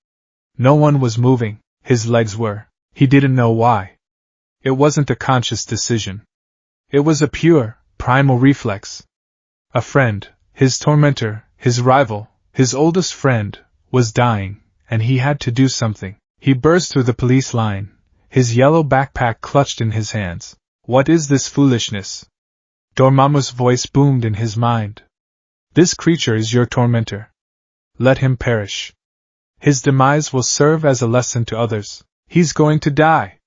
No one was moving, his legs were. He didn't know why. It wasn't a conscious decision. It was a pure, primal reflex. A friend, his tormentor, his rival, his oldest friend, was dying, and he had to do something. He burst through the police line, his yellow backpack clutched in his hands. What is this foolishness? Dormammu's voice boomed in his mind. This creature is your tormentor. Let him perish. His demise will serve as a lesson to others. He's going to die.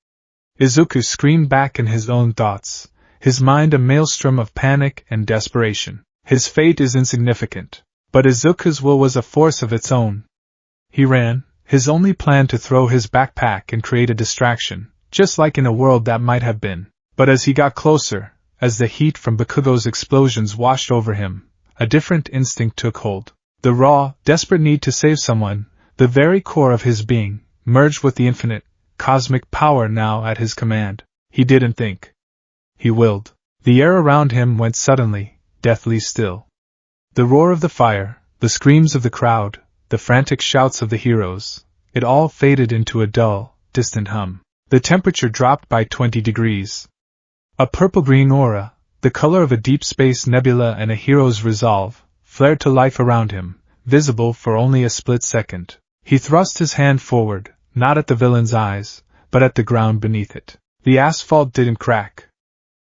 Izuku screamed back in his own thoughts, his mind a maelstrom of panic and desperation. His fate is insignificant, but Izuku's will was a force of its own. He ran, his only plan to throw his backpack and create a distraction, just like in a world that might have been. But as he got closer, as the heat from Bakugo's explosions washed over him, a different instinct took hold. The raw, desperate need to save someone, the very core of his being, merged with the infinite, cosmic power now at his command. He didn't think. He willed. The air around him went suddenly, deathly still. The roar of the fire, the screams of the crowd, the frantic shouts of the heroes, it all faded into a dull, distant hum. The temperature dropped by 20 degrees. A purple-green aura, the color of a deep space nebula and a hero's resolve, flared to life around him, visible for only a split second. He thrust his hand forward, not at the villain's eyes, but at the ground beneath it. The asphalt didn't crack.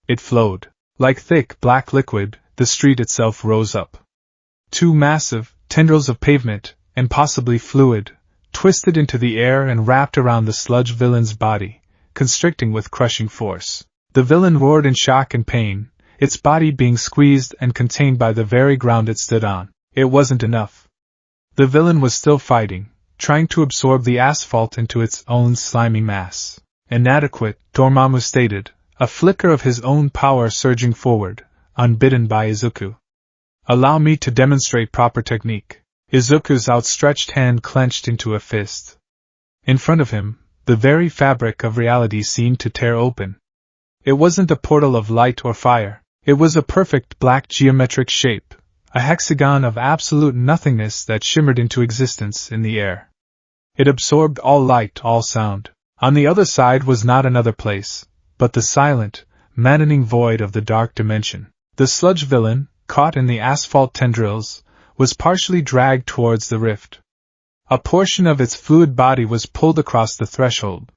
It flowed. Like thick, black liquid, the street itself rose up. Two massive tendrils of pavement, and possibly fluid, twisted into the air and wrapped around the sludge villain's body, constricting with crushing force. The villain roared in shock and pain, its body being squeezed and contained by the very ground it stood on. It wasn't enough. The villain was still fighting, trying to absorb the asphalt into its own slimy mass. Inadequate, Dormammu stated, a flicker of his own power surging forward, unbidden by Izuku. Allow me to demonstrate proper technique. Izuku's outstretched hand clenched into a fist. In front of him, the very fabric of reality seemed to tear open. It wasn't a portal of light or fire. It was a perfect black geometric shape, a hexagon of absolute nothingness that shimmered into existence in the air. It absorbed all light, all sound. On the other side was not another place, but the silent, maddening void of the dark dimension. The sludge villain, caught in the asphalt tendrils, was partially dragged towards the rift. A portion of its fluid body was pulled across the threshold.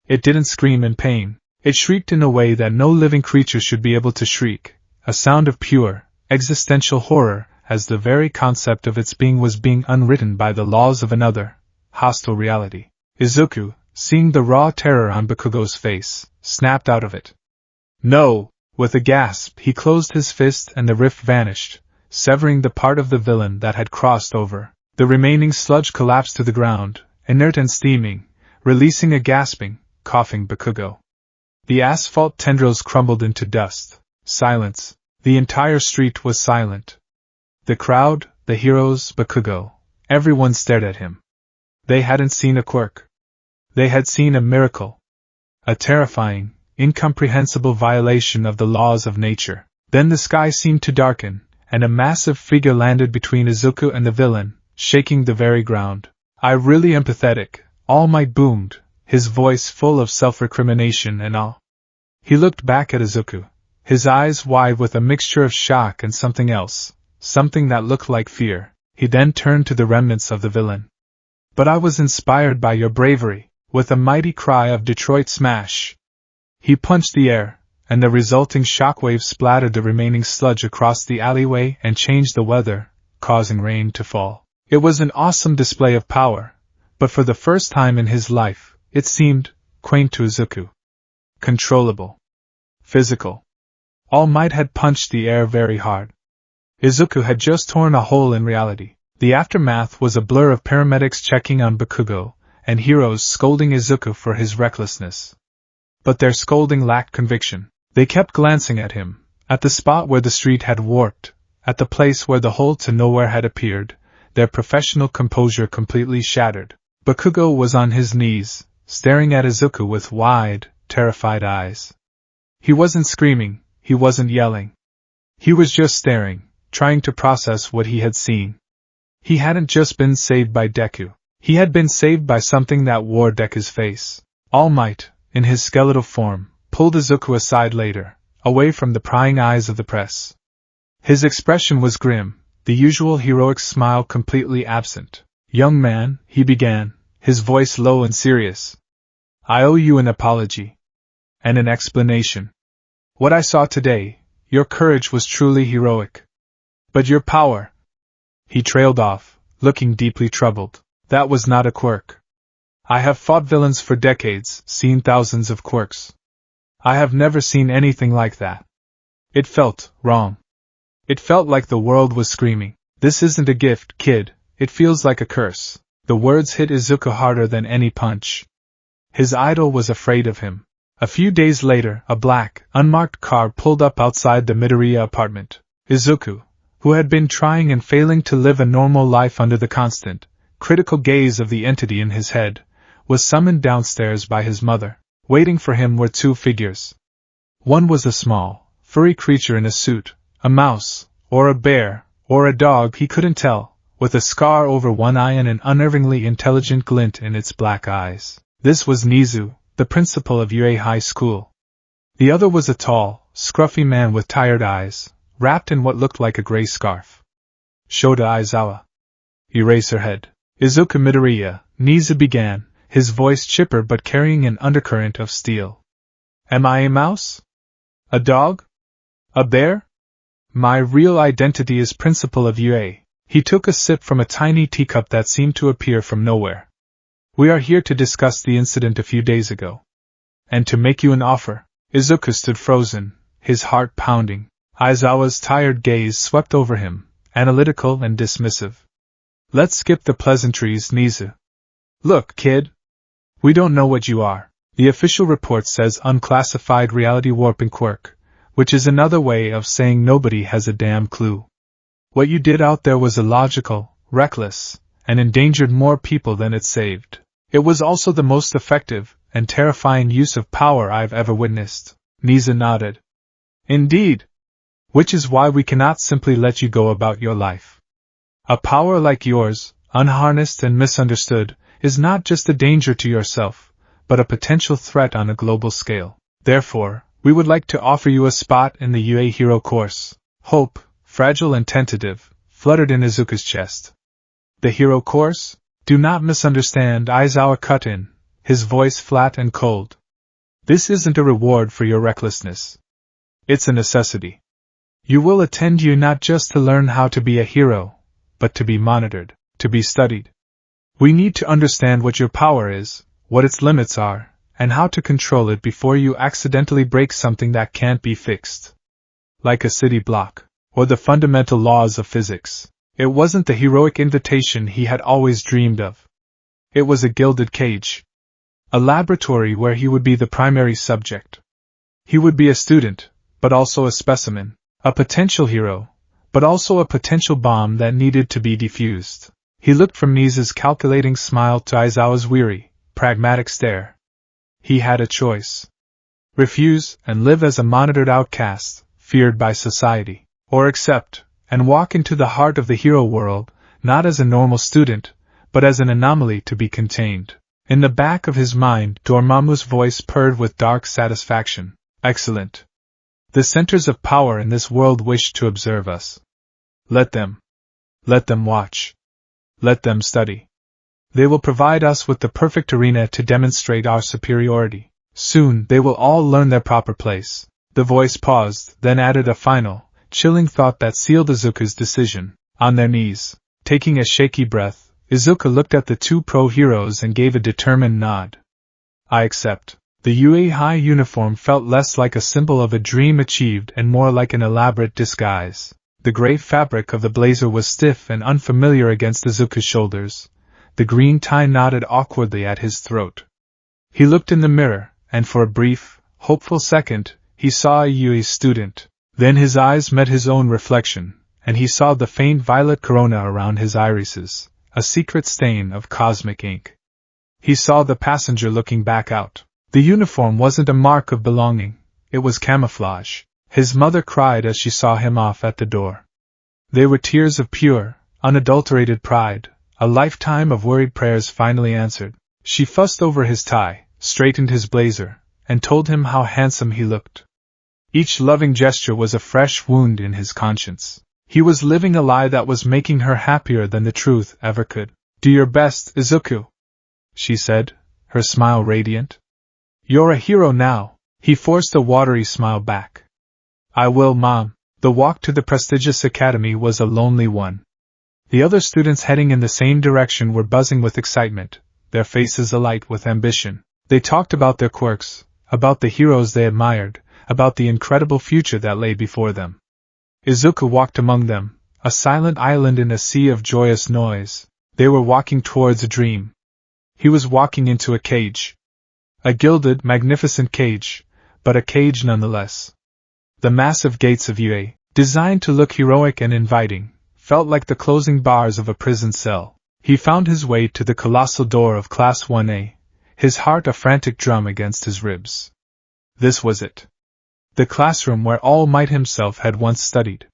It didn't scream in pain. It shrieked in a way that no living creature should be able to shriek, a sound of pure, existential horror, as the very concept of its being was being unwritten by the laws of another, hostile reality. Izuku, seeing the raw terror on Bakugo's face, snapped out of it. No! With a gasp, he closed his fist and the rift vanished, severing the part of the villain that had crossed over. The remaining sludge collapsed to the ground, inert and steaming, releasing a gasping, coughing Bakugo. The asphalt tendrils crumbled into dust. Silence. The entire street was silent. The crowd, the heroes, Bakugo, everyone stared at him. They hadn't seen a quirk. They had seen a miracle. A terrifying, incomprehensible violation of the laws of nature. Then the sky seemed to darken, and a massive figure landed between Izuku and the villain, shaking the very ground. I really am pathetic, All Might boomed, his voice full of self-recrimination and awe. He looked back at Izuku, his eyes wide with a mixture of shock and something else, something that looked like fear. He then turned to the remnants of the villain. But I was inspired by your bravery. With a mighty cry of Detroit smash, he punched the air, and the resulting shockwave splattered the remaining sludge across the alleyway and changed the weather, causing rain to fall. It was an awesome display of power, but for the first time in his life, it seemed quaint to Izuku. Controllable. Physical. All Might had punched the air very hard. Izuku had just torn a hole in reality. The aftermath was a blur of paramedics checking on Bakugo, and heroes scolding Izuku for his recklessness. But their scolding lacked conviction. They kept glancing at him, at the spot where the street had warped, at the place where the hole to nowhere had appeared, their professional composure completely shattered. Bakugo was on his knees, staring at Izuku with wide, terrified eyes. He wasn't screaming, he wasn't yelling. He was just staring, trying to process what he had seen. He hadn't just been saved by Deku. He had been saved by something that wore Deku's face. All Might, in his skeletal form, pulled Izuku aside later, away from the prying eyes of the press. His expression was grim, the usual heroic smile completely absent. "Young man," he began, his voice low and serious. "I owe you an apology. And an explanation. What I saw today, your courage was truly heroic. But your power—" He trailed off, looking deeply troubled. "That was not a quirk. I have fought villains for decades, seen thousands of quirks. I have never seen anything like that. It felt wrong. It felt like the world was screaming, 'This isn't a gift, kid, it feels like a curse.'" The words hit Izuku harder than any punch. His idol was afraid of him. A few days later, a black, unmarked car pulled up outside the Midoriya apartment. Izuku, who had been trying and failing to live a normal life under the constant, critical gaze of the entity in his head, was summoned downstairs by his mother. Waiting for him were two figures. One was a small, furry creature in a suit, a mouse, or a bear, or a dog he couldn't tell, with a scar over one eye and an unnervingly intelligent glint in its black eyes. This was Nizu, the principal of Yue High School. The other was a tall, scruffy man with tired eyes, wrapped in what looked like a gray scarf. "Shota Aizawa." Eraserhead. "Izuku Midoriya," Nizu began, his voice chipper but carrying an undercurrent of steel. "Am I a mouse? A dog? A bear? My real identity is principal of Yue." He took a sip from a tiny teacup that seemed to appear from nowhere. "We are here to discuss the incident a few days ago. And to make you an offer." Izuku stood frozen, his heart pounding. Aizawa's tired gaze swept over him, analytical and dismissive. "Let's skip the pleasantries, Nizu. Look, kid. We don't know what you are. The official report says unclassified reality warping quirk, which is another way of saying nobody has a damn clue. What you did out there was illogical, reckless, and endangered more people than it saved. It was also the most effective and terrifying use of power I've ever witnessed." Nizu nodded. "Indeed. Which is why we cannot simply let you go about your life. A power like yours, unharnessed and misunderstood, is not just a danger to yourself, but a potential threat on a global scale. Therefore, we would like to offer you a spot in the UA Hero course." Hope, fragile and tentative, fluttered in Izuku's chest. "The Hero course? Do not misunderstand," Aizawa cut in, his voice flat and cold. "This isn't a reward for your recklessness. It's a necessity. You will attend you not just to learn how to be a hero, but to be monitored, to be studied. We need to understand what your power is, what its limits are, and how to control it before you accidentally break something that can't be fixed. Like a city block, or the fundamental laws of physics." It wasn't the heroic invitation he had always dreamed of. It was a gilded cage. A laboratory where he would be the primary subject. He would be a student, but also a specimen. A potential hero, but also a potential bomb that needed to be defused. He looked from Nizu's calculating smile to Aizawa's weary, pragmatic stare. He had a choice. Refuse and live as a monitored outcast, feared by society, or accept and walk into the heart of the hero world, not as a normal student, but as an anomaly to be contained. In the back of his mind, Dormammu's voice purred with dark satisfaction. "Excellent. The centers of power in this world wish to observe us. Let them. Let them watch. Let them study. They will provide us with the perfect arena to demonstrate our superiority. Soon they will all learn their proper place." The voice paused, then added a final, chilling thought that sealed Izuku's decision. "On their knees." Taking a shaky breath, Izuku looked at the two pro-heroes and gave a determined nod. I accept. The UA high uniform felt less like a symbol of a dream achieved and more like an elaborate disguise. The gray fabric of the blazer was stiff and unfamiliar against Izuku's shoulders. The green tie knotted awkwardly at his throat. He looked in the mirror, and for a brief, hopeful second, he saw a UA student. Then his eyes met his own reflection, and he saw the faint violet corona around his irises, a secret stain of cosmic ink. He saw the passenger looking back out. The uniform wasn't a mark of belonging, it was camouflage. His mother cried as she saw him off at the door. They were tears of pure, unadulterated pride, a lifetime of worried prayers finally answered. She fussed over his tie, straightened his blazer, and told him how handsome he looked. Each loving gesture was a fresh wound in his conscience. He was living a lie that was making her happier than the truth ever could. Do your best, Izuku, she said, her smile radiant. You're a hero now. He forced a watery smile back. I will, Mom. The walk to the prestigious academy was a lonely one. The other students heading in the same direction were buzzing with excitement, their faces alight with ambition. They talked about their quirks, about the heroes they admired, about the incredible future that lay before them. Izuku walked among them, a silent island in a sea of joyous noise. They were walking towards a dream. He was walking into a cage. A gilded, magnificent cage, but a cage nonetheless. The massive gates of UA, designed to look heroic and inviting, felt like the closing bars of a prison cell. He found his way to the colossal door of Class 1A, his heart a frantic drum against his ribs. This was it. The classroom where All Might himself had once studied.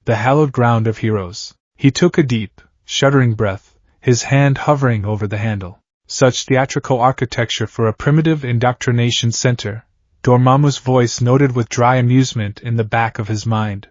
The hallowed ground of heroes. He took a deep, shuddering breath, his hand hovering over the handle. Such theatrical architecture for a primitive indoctrination center, Dormammu's voice noted with dry amusement in the back of his mind.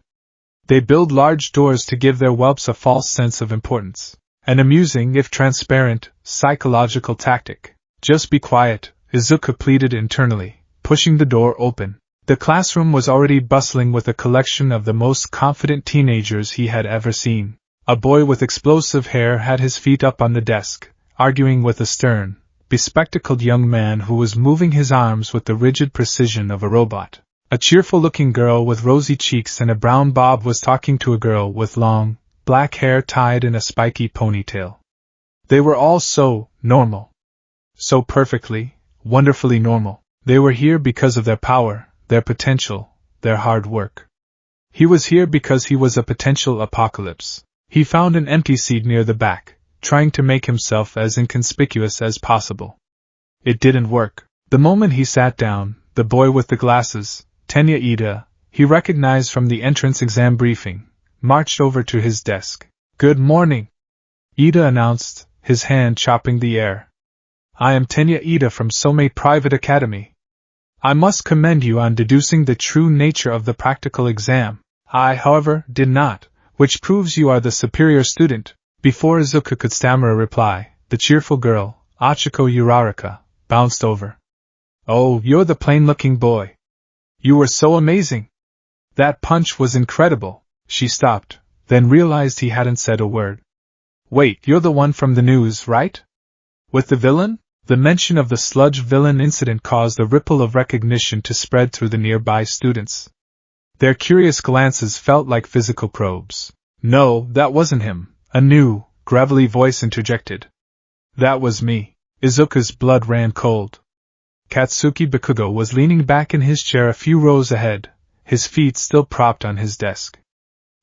They build large doors to give their whelps a false sense of importance. An amusing, if transparent, psychological tactic. Just be quiet, Izuku pleaded internally, pushing the door open. The classroom was already bustling with a collection of the most confident teenagers he had ever seen. A boy with explosive hair had his feet up on the desk, arguing with a stern, bespectacled young man who was moving his arms with the rigid precision of a robot. A cheerful-looking girl with rosy cheeks and a brown bob was talking to a girl with long, black hair tied in a spiky ponytail. They were all so normal. So perfectly, wonderfully normal. They were here because of their power, their potential, their hard work. He was here because he was a potential apocalypse. He found an empty seat near the back, trying to make himself as inconspicuous as possible. It didn't work. The moment he sat down, the boy with the glasses, Tenya Ida, he recognized from the entrance exam briefing, marched over to his desk. Good morning, Ida announced, his hand chopping the air. I am Tenya Ida from Somei Private Academy. I must commend you on deducing the true nature of the practical exam. I, however, did not, which proves you are the superior student. Before Izuku could stammer a reply, the cheerful girl, Achiko Uraraka, bounced over. Oh, you're the plain-looking boy. You were so amazing. That punch was incredible. She stopped, then realized he hadn't said a word. Wait, you're the one from the news, right? With the villain? The mention of the sludge villain incident caused a ripple of recognition to spread through the nearby students. Their curious glances felt like physical probes. No, that wasn't him. A new, gravelly voice interjected. That was me. Izuku's blood ran cold. Katsuki Bakugo was leaning back in his chair a few rows ahead, his feet still propped on his desk.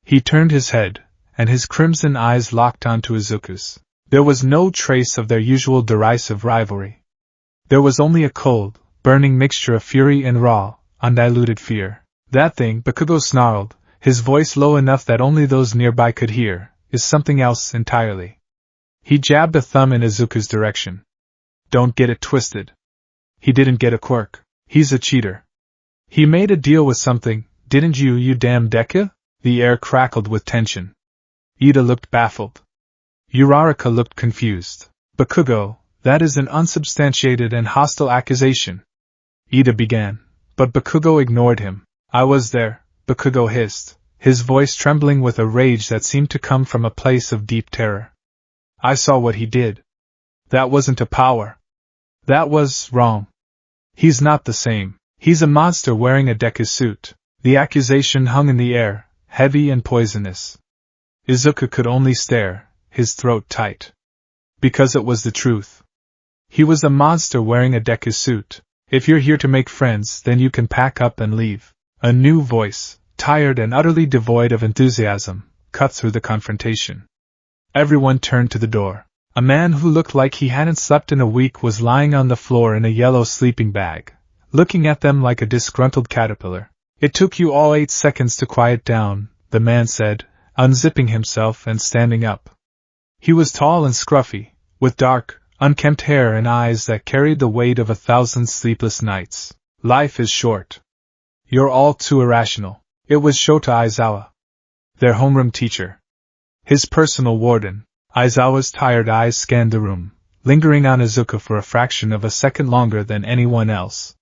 He turned his head, and his crimson eyes locked onto Izuku's. There was no trace of their usual derisive rivalry. There was only a cold, burning mixture of fury and raw, undiluted fear. That thing, Bakugo snarled, his voice low enough that only those nearby could hear, is something else entirely. He jabbed a thumb in Izuku's direction. Don't get it twisted. He didn't get a quirk. He's a cheater. He made a deal with something, didn't you, you damn Deku? The air crackled with tension. Ida looked baffled. Uraraka looked confused. Bakugo, that is an unsubstantiated and hostile accusation. Ida began, but Bakugo ignored him. I was there, Bakugo hissed, his voice trembling with a rage that seemed to come from a place of deep terror. I saw what he did. That wasn't a power. That was wrong. He's not the same. He's a monster wearing a Deku suit. The accusation hung in the air, heavy and poisonous. Izuku could only stare, his throat tight. Because it was the truth. He was a monster wearing a Deku suit. If you're here to make friends, then you can pack up and leave. A new voice, tired and utterly devoid of enthusiasm, cut through the confrontation. Everyone turned to the door. A man who looked like he hadn't slept in a week was lying on the floor in a yellow sleeping bag, looking at them like a disgruntled caterpillar. It took you all 8 seconds to quiet down, the man said, unzipping himself and standing up. He was tall and scruffy, with dark, unkempt hair and eyes that carried the weight of 1,000 sleepless nights. Life is short. You're all too irrational. It was Shota Aizawa, their homeroom teacher. His personal warden. Aizawa's tired eyes scanned the room, lingering on Izuku for a fraction of a second longer than anyone else.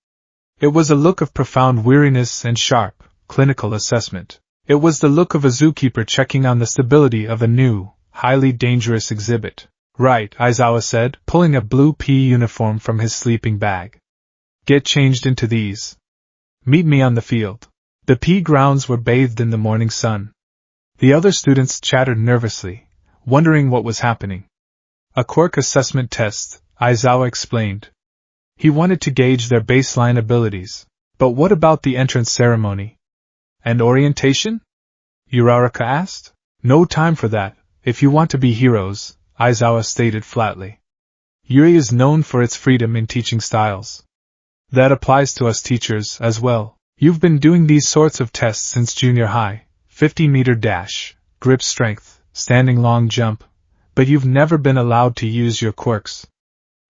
It was a look of profound weariness and sharp, clinical assessment. It was the look of a zookeeper checking on the stability of a new, highly dangerous exhibit. Right, Aizawa said, pulling a blue pea uniform from his sleeping bag. Get changed into these. Meet me on the field. The pea grounds were bathed in the morning sun. The other students chattered nervously, wondering what was happening. A quirk assessment test, Aizawa explained. He wanted to gauge their baseline abilities. But what about the entrance ceremony? And orientation? Uraraka asked. No time for that, if you want to be heroes, Aizawa stated flatly. Yuri is known for its freedom in teaching styles. That applies to us teachers as well. You've been doing these sorts of tests since junior high, 50-meter dash, grip strength, standing long jump, but you've never been allowed to use your quirks.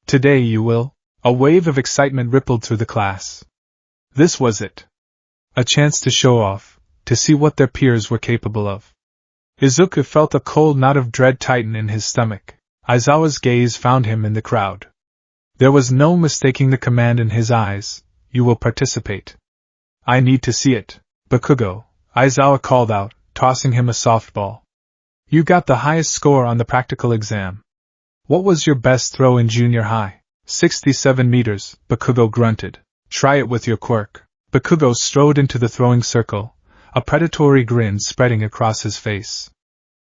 Today you will. A wave of excitement rippled through the class. This was it. A chance to show off, to see what their peers were capable of. Izuku felt a cold knot of dread tighten in his stomach. Aizawa's gaze found him in the crowd. There was no mistaking the command in his eyes. You will participate. I need to see it. Bakugo, Aizawa called out, tossing him a softball. You got the highest score on the practical exam. What was your best throw in junior high? 67 meters, Bakugo grunted. Try it with your quirk. Bakugo strode into the throwing circle, a predatory grin spreading across his face.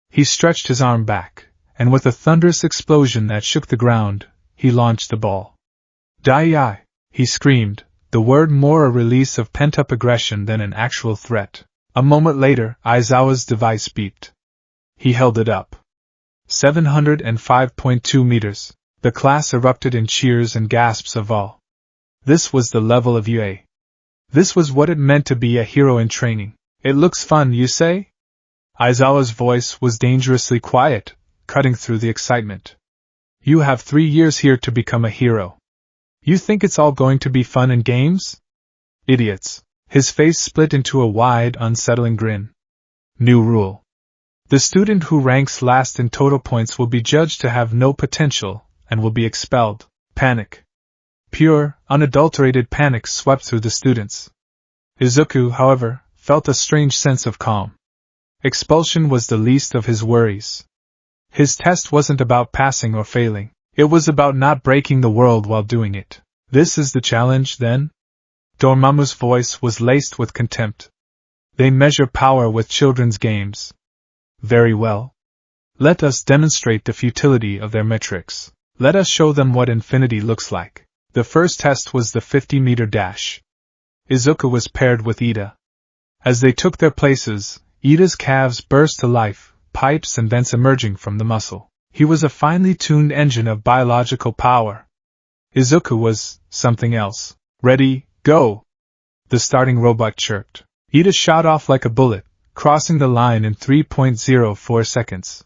He stretched his arm back, and with a thunderous explosion that shook the ground, he launched the ball. Dai! He screamed, the word more a release of pent-up aggression than an actual threat. A moment later, Aizawa's device beeped. He held it up. 705.2 meters. The class erupted in cheers and gasps of awe. This was the level of UA. This was what it meant to be a hero in training. It looks fun, you say? Aizawa's voice was dangerously quiet, cutting through the excitement. You have 3 years here to become a hero. You think it's all going to be fun and games? Idiots. His face split into a wide, unsettling grin. New rule. The student who ranks last in total points will be judged to have no potential, and will be expelled. Panic. Pure, unadulterated panic swept through the students. Izuku, however, felt a strange sense of calm. Expulsion was the least of his worries. His test wasn't about passing or failing. It was about not breaking the world while doing it. This is the challenge, then? Dormammu's voice was laced with contempt. They measure power with children's games. Very well. Let us demonstrate the futility of their metrics. Let us show them what infinity looks like. The first test was the 50-meter dash. Izuku was paired with Ida. As they took their places, Ida's calves burst to life, pipes and vents emerging from the muscle. He was a finely tuned engine of biological power. Izuku was something else. Ready, go! The starting robot chirped. Ida shot off like a bullet, crossing the line in 3.04 seconds.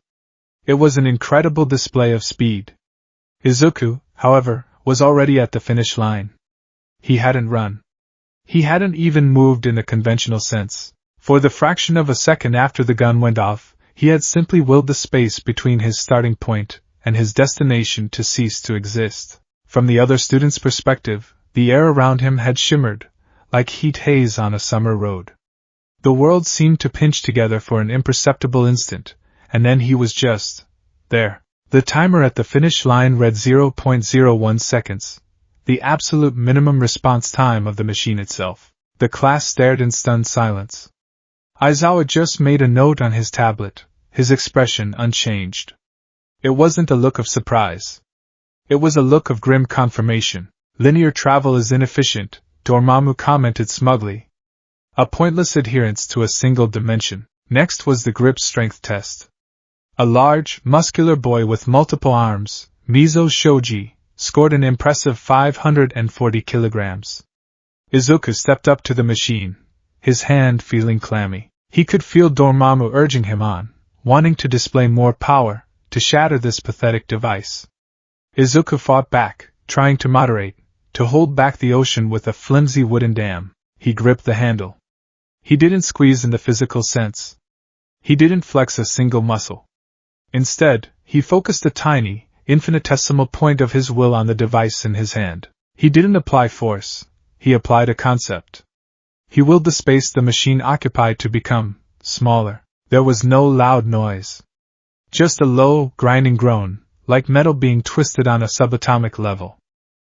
It was an incredible display of speed. Izuku, however, was already at the finish line. He hadn't run. He hadn't even moved in a conventional sense. For the fraction of a second after the gun went off, he had simply willed the space between his starting point and his destination to cease to exist. From the other student's perspective, the air around him had shimmered, like heat haze on a summer road. The world seemed to pinch together for an imperceptible instant, and then he was just there. The timer at the finish line read 0.01 seconds, the absolute minimum response time of the machine itself. The class stared in stunned silence. Aizawa just made a note on his tablet, his expression unchanged. It wasn't a look of surprise. It was a look of grim confirmation. Linear travel is inefficient, Dormammu commented smugly. A pointless adherence to a single dimension. Next was the grip strength test. A large, muscular boy with multiple arms, Mizo Shoji, scored an impressive 540 kilograms. Izuku stepped up to the machine, his hand feeling clammy. He could feel Dormammu urging him on, wanting to display more power, to shatter this pathetic device. Izuku fought back, trying to moderate, to hold back the ocean with a flimsy wooden dam. He gripped the handle. He didn't squeeze in the physical sense. He didn't flex a single muscle. Instead, he focused a tiny, infinitesimal point of his will on the device in his hand. He didn't apply force, he applied a concept. He willed the space the machine occupied to become smaller. There was no loud noise. Just a low, grinding groan, like metal being twisted on a subatomic level.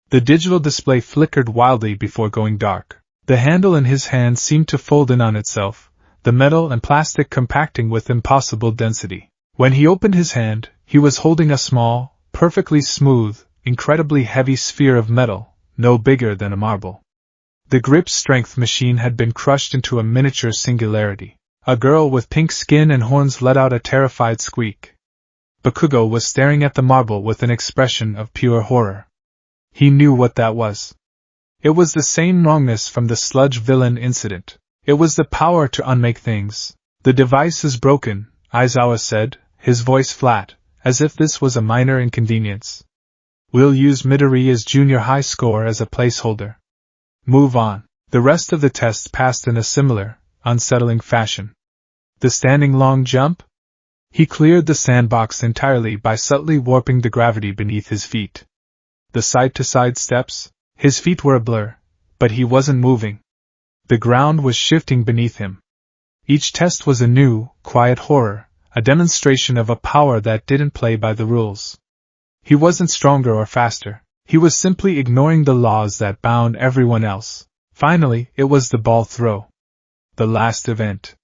The digital display flickered wildly before going dark. The handle in his hand seemed to fold in on itself, the metal and plastic compacting with impossible density. When he opened his hand, he was holding a small, perfectly smooth, incredibly heavy sphere of metal, no bigger than a marble. The grip strength machine had been crushed into a miniature singularity. A girl with pink skin and horns let out a terrified squeak. Bakugo was staring at the marble with an expression of pure horror. He knew what that was. It was the same wrongness from the sludge villain incident. It was the power to unmake things. The device is broken, Aizawa said, his voice flat, as if this was a minor inconvenience. We'll use Midoriya's junior high score as a placeholder. Move on. The rest of the tests passed in a similar, unsettling fashion. The standing long jump? He cleared the sandbox entirely by subtly warping the gravity beneath his feet. The side-to-side steps? His feet were a blur, but he wasn't moving. The ground was shifting beneath him. Each test was a new, quiet horror, a demonstration of a power that didn't play by the rules. He wasn't stronger or faster. He was simply ignoring the laws that bound everyone else. Finally, it was the ball throw. The last event.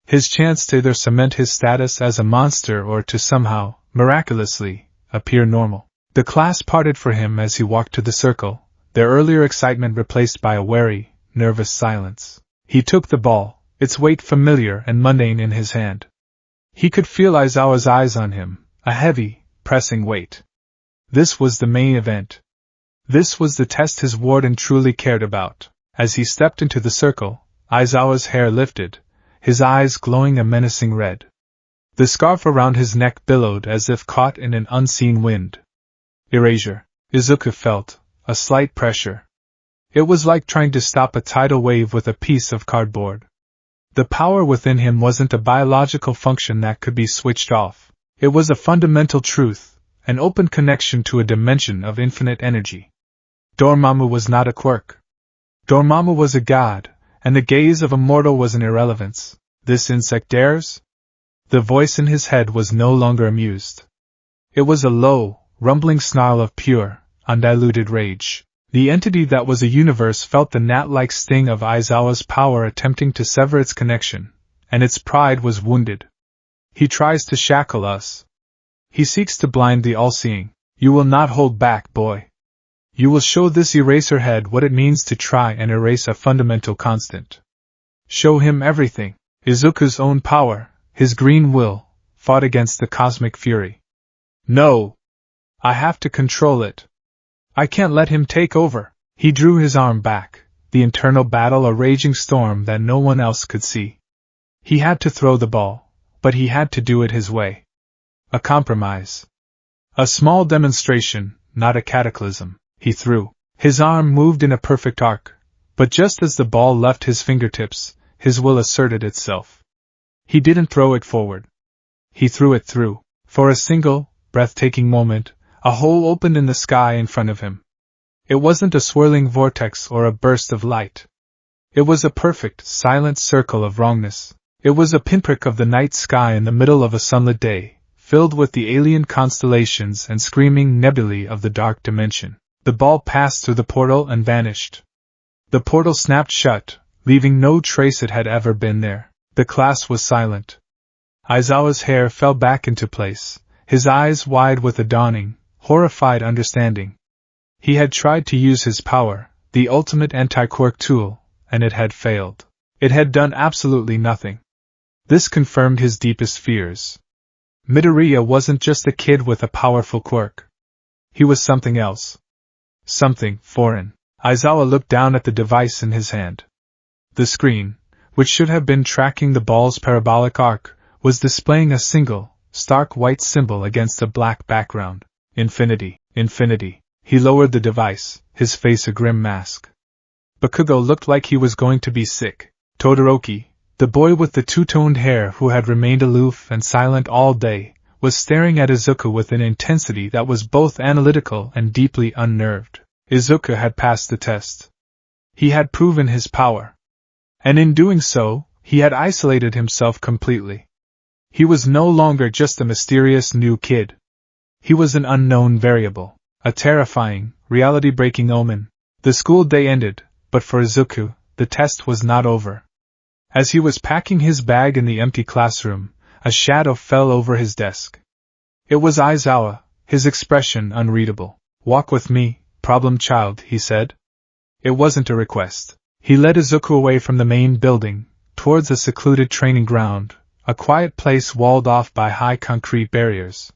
His chance to either cement his status as a monster or to somehow, miraculously, appear normal. The class parted for him as he walked to the circle, their earlier excitement replaced by a wary, nervous silence. He took the ball, its weight familiar and mundane in his hand. He could feel Aizawa's eyes on him, a heavy, pressing weight. This was the main event. This was the test his warden truly cared about. As he stepped into the circle, Aizawa's hair lifted, his eyes glowing a menacing red. The scarf around his neck billowed as if caught in an unseen wind. Erasure. Izuku felt a slight pressure. It was like trying to stop a tidal wave with a piece of cardboard. The power within him wasn't a biological function that could be switched off. It was a fundamental truth, an open connection to a dimension of infinite energy. Dormammu was not a quirk. Dormammu was a god, and the gaze of a mortal was an irrelevance. This insect dares? The voice in his head was no longer amused. It was a low, rumbling snarl of pure, undiluted rage. The entity that was a universe felt the gnat-like sting of Aizawa's power attempting to sever its connection, and its pride was wounded. He tries to shackle us. He seeks to blind the all-seeing. You will not hold back, boy. You will show this eraserhead what it means to try and erase a fundamental constant. Show him everything. Izuku's own power, his green will, fought against the cosmic fury. No! I have to control it. I can't let him take over. He drew his arm back, the internal battle a raging storm that no one else could see. He had to throw the ball, but he had to do it his way. A compromise. A small demonstration, not a cataclysm. He threw. His arm moved in a perfect arc, but just as the ball left his fingertips, his will asserted itself. He didn't throw it forward. He threw it through. For a single, breathtaking moment, a hole opened in the sky in front of him. It wasn't a swirling vortex or a burst of light. It was a perfect, silent circle of wrongness. It was a pinprick of the night sky in the middle of a sunlit day, filled with the alien constellations and screaming nebulae of the dark dimension. The ball passed through the portal and vanished. The portal snapped shut, leaving no trace it had ever been there. The class was silent. Aizawa's hair fell back into place, his eyes wide with a dawning, horrified understanding. He had tried to use his power, the ultimate anti-quirk tool, and it had failed. It had done absolutely nothing. This confirmed his deepest fears. Midoriya wasn't just a kid with a powerful quirk. He was something else. Something foreign. Aizawa looked down at the device in his hand. The screen, which should have been tracking the ball's parabolic arc, was displaying a single, stark white symbol against a black background. Infinity, infinity. He lowered the device, his face a grim mask. Bakugo looked like he was going to be sick. Todoroki, the boy with the two-toned hair who had remained aloof and silent all day, was staring at Izuku with an intensity that was both analytical and deeply unnerved. Izuku had passed the test. He had proven his power. And in doing so, he had isolated himself completely. He was no longer just a mysterious new kid. He was an unknown variable, a terrifying, reality-breaking omen. The school day ended, but for Izuku, the test was not over. As he was packing his bag in the empty classroom, a shadow fell over his desk. It was Aizawa, his expression unreadable. "Walk with me, problem child," he said. It wasn't a request. He led Izuku away from the main building, towards a secluded training ground, a quiet place walled off by high concrete barriers.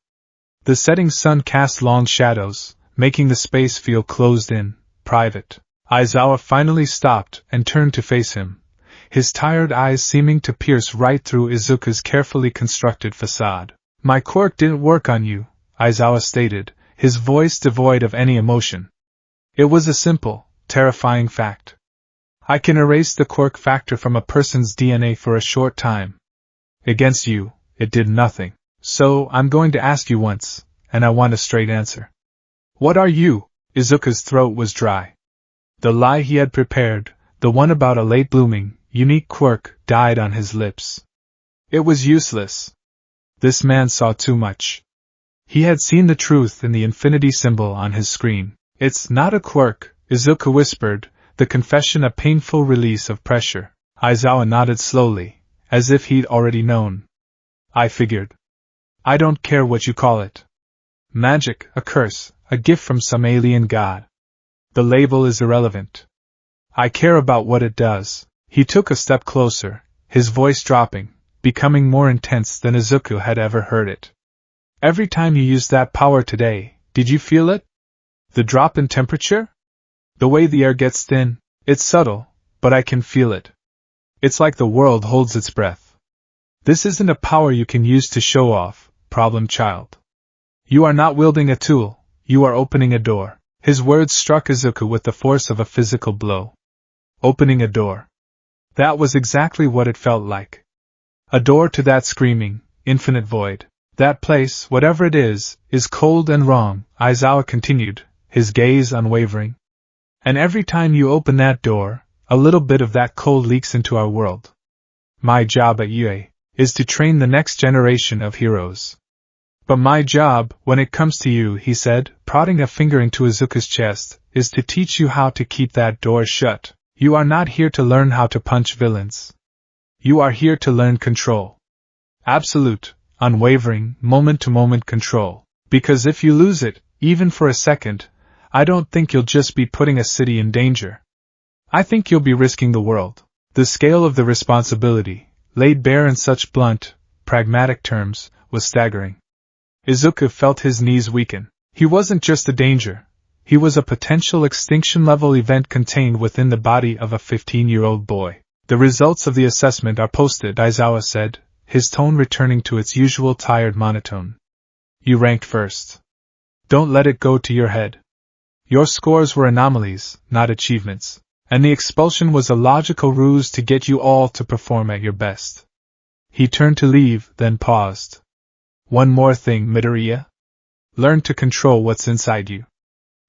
The setting sun cast long shadows, making the space feel closed in, private. Aizawa finally stopped and turned to face him, his tired eyes seeming to pierce right through Izuku's carefully constructed facade. "My quirk didn't work on you," Aizawa stated, his voice devoid of any emotion. "It was a simple, terrifying fact. I can erase the quirk factor from a person's DNA for a short time. Against you, it did nothing. So I'm going to ask you once, and I want a straight answer. What are you?" Izuku's throat was dry. The lie he had prepared, the one about a late-blooming, unique quirk, died on his lips. It was useless. This man saw too much. He had seen the truth in the infinity symbol on his screen. "It's not a quirk," Izuku whispered, the confession a painful release of pressure. Aizawa nodded slowly, as if he'd already known. "I figured. I don't care what you call it. Magic, a curse, a gift from some alien god. The label is irrelevant. I care about what it does." He took a step closer, his voice dropping, becoming more intense than Izuku had ever heard it. "Every time you used that power today, did you feel it? The drop in temperature? The way the air gets thin? It's subtle, but I can feel it. It's like the world holds its breath. This isn't a power you can use to show off, problem child. You are not wielding a tool, you are opening a door." His words struck Izuku with the force of a physical blow. Opening a door. That was exactly what it felt like. A door to that screaming, infinite void. "That place, whatever it is cold and wrong," Aizawa continued, his gaze unwavering. "And every time you open that door, a little bit of that cold leaks into our world. My job at UA is to train the next generation of heroes. But my job, when it comes to you," he said, prodding a finger into Izuku's chest, "is to teach you how to keep that door shut. You are not here to learn how to punch villains. You are here to learn control. Absolute, unwavering, moment-to-moment control. Because if you lose it, even for a second, I don't think you'll just be putting a city in danger. I think you'll be risking the world." The scale of the responsibility, laid bare in such blunt, pragmatic terms, was staggering. Izuku felt his knees weaken. He wasn't just a danger. He was a potential extinction-level event contained within the body of a 15-year-old boy. "The results of the assessment are posted," Aizawa said, his tone returning to its usual tired monotone. "You ranked first. Don't let it go to your head. Your scores were anomalies, not achievements. And the expulsion was a logical ruse to get you all to perform at your best." He turned to leave, then paused. "One more thing, Midoriya. Learn to control what's inside you.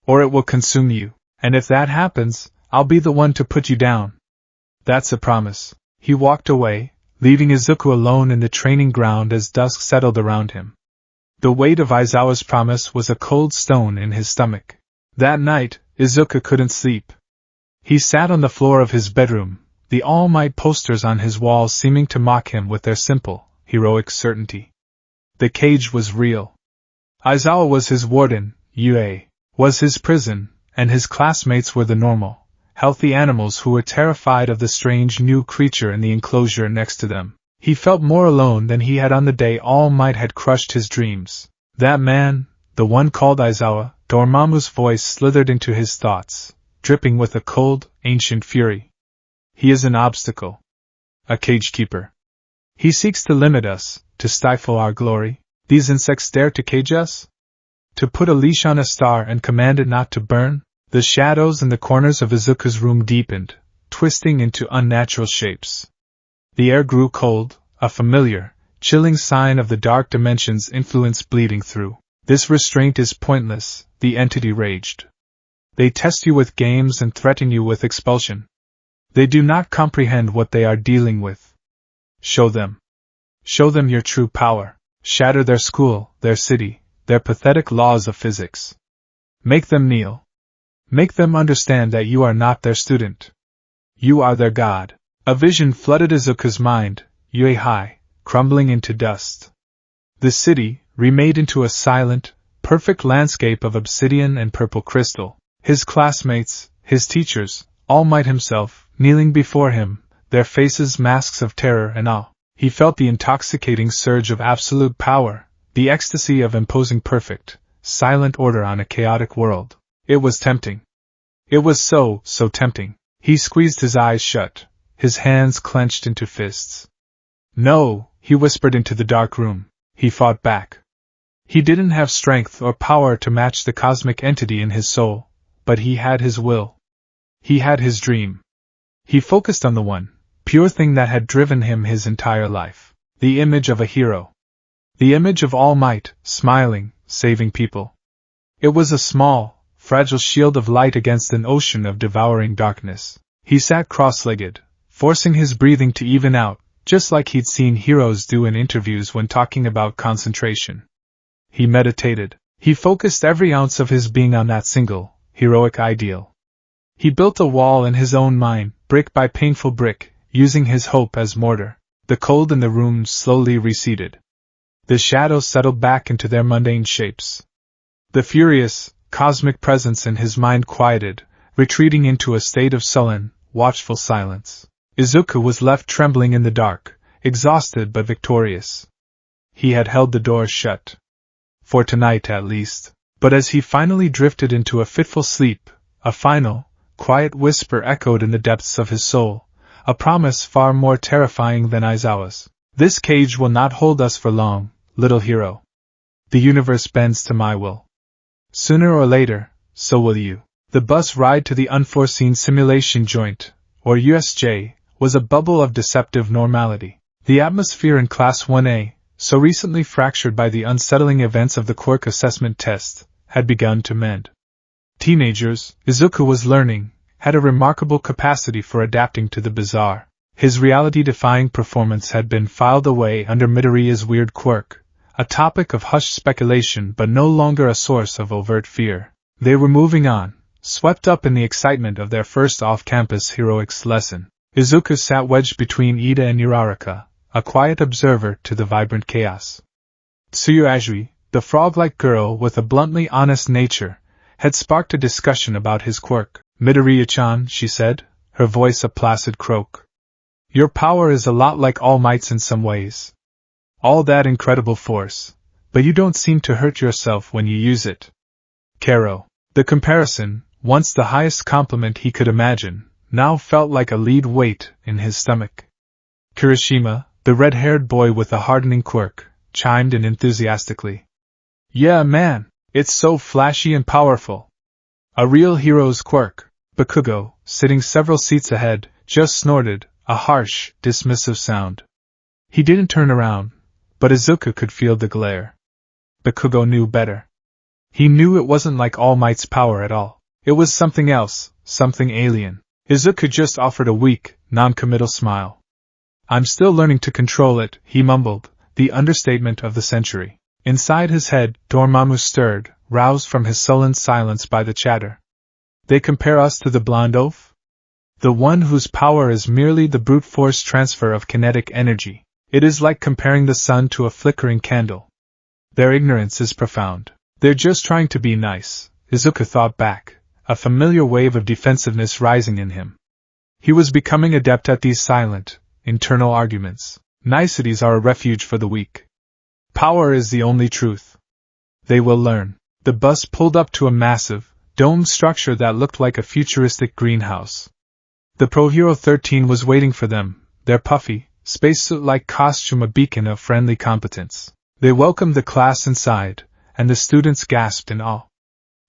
Or it will consume you, and if that happens, I'll be the one to put you down." That's a promise. He walked away, leaving Izuku alone in the training ground as dusk settled around him. The weight of Aizawa's promise was a cold stone in his stomach. That night, Izuku couldn't sleep. He sat on the floor of his bedroom, the All Might posters on his walls seeming to mock him with their simple, heroic certainty. The cage was real. Aizawa was his warden, Yue was his prison, and his classmates were the normal, healthy animals who were terrified of the strange new creature in the enclosure next to them. He felt more alone than he had on the day All Might had crushed his dreams. That man, the one called Aizawa, Dormammu's voice slithered into his thoughts, dripping with a cold, ancient fury. He is an obstacle. A cage-keeper. He seeks to limit us, to stifle our glory. These insects dare to cage us? To put a leash on a star and command it not to burn? The shadows in the corners of Izuku's room deepened, twisting into unnatural shapes. The air grew cold, a familiar, chilling sign of the dark dimension's influence bleeding through. This restraint is pointless, the entity raged. They test you with games and threaten you with expulsion. They do not comprehend what they are dealing with. Show them. Show them your true power. Shatter their school, their city, their pathetic laws of physics. Make them kneel. Make them understand that you are not their student. You are their god. A vision flooded Izuku's mind, Yue High, crumbling into dust. The city, remade into a silent, perfect landscape of obsidian and purple crystal. His classmates, his teachers, All Might himself, kneeling before him, their faces masks of terror and awe. He felt the intoxicating surge of absolute power, the ecstasy of imposing perfect, silent order on a chaotic world. It was tempting. It was so tempting. He squeezed his eyes shut, his hands clenched into fists. No, he whispered into the dark room. He fought back. He didn't have strength or power to match the cosmic entity in his soul, but he had his will. He had his dream. He focused on the one, pure thing that had driven him his entire life. The image of a hero. The image of All Might, smiling, saving people. It was a small, fragile shield of light against an ocean of devouring darkness. He sat cross-legged, forcing his breathing to even out, just like he'd seen heroes do in interviews when talking about concentration. He meditated. He focused every ounce of his being on that single, heroic ideal. He built a wall in his own mind, brick by painful brick, using his hope as mortar. The cold in the room slowly receded. The shadows settled back into their mundane shapes. The furious, cosmic presence in his mind quieted, retreating into a state of sullen, watchful silence. Izuku was left trembling in the dark, exhausted but victorious. He had held the door shut. For tonight at least. But as he finally drifted into a fitful sleep, a final, quiet whisper echoed in the depths of his soul, a promise far more terrifying than Aizawa's. This cage will not hold us for long, little hero. The universe bends to my will. Sooner or later, so will you. The bus ride to the unforeseen simulation joint, or USJ, was a bubble of deceptive normality. The atmosphere in Class 1A, so recently fractured by the unsettling events of the quirk assessment test, had begun to mend. Teenagers, Izuku was learning, had a remarkable capacity for adapting to the bizarre. His reality-defying performance had been filed away under Midoriya's weird quirk, a topic of hushed speculation but no longer a source of overt fear. They were moving on, swept up in the excitement of their first off-campus heroics lesson. Izuku sat wedged between Ida and Uraraka, a quiet observer to the vibrant chaos. Tsuyu, the frog-like girl with a bluntly honest nature, had sparked a discussion about his quirk. Midoriya-chan, she said, her voice a placid croak. Your power is a lot like All Might's in some ways. All that incredible force, but you don't seem to hurt yourself when you use it. Kero. The comparison, once the highest compliment he could imagine, now felt like a lead weight in his stomach. Kirishima, the red-haired boy with a hardening quirk, chimed in enthusiastically. Yeah, man, it's so flashy and powerful. A real hero's quirk. Bakugo, sitting several seats ahead, just snorted, a harsh, dismissive sound. He didn't turn around, but Izuku could feel the glare. Bakugo knew better. He knew it wasn't like All Might's power at all. It was something else, something alien. Izuku just offered a weak, non-committal smile. I'm still learning to control it, he mumbled, the understatement of the century. Inside his head, Dormammu stirred, roused from his sullen silence by the chatter. They compare us to the blonde oaf? The one whose power is merely the brute force transfer of kinetic energy. It is like comparing the sun to a flickering candle. Their ignorance is profound. They're just trying to be nice, Izuku thought back, a familiar wave of defensiveness rising in him. He was becoming adept at these silent, internal arguments. Niceties are a refuge for the weak. Power is the only truth. They will learn. The bus pulled up to a massive, domed structure that looked like a futuristic greenhouse. The ProHero 13 was waiting for them, their puffy, spacesuit-like costume a beacon of friendly competence. They welcomed the class inside, and the students gasped in awe.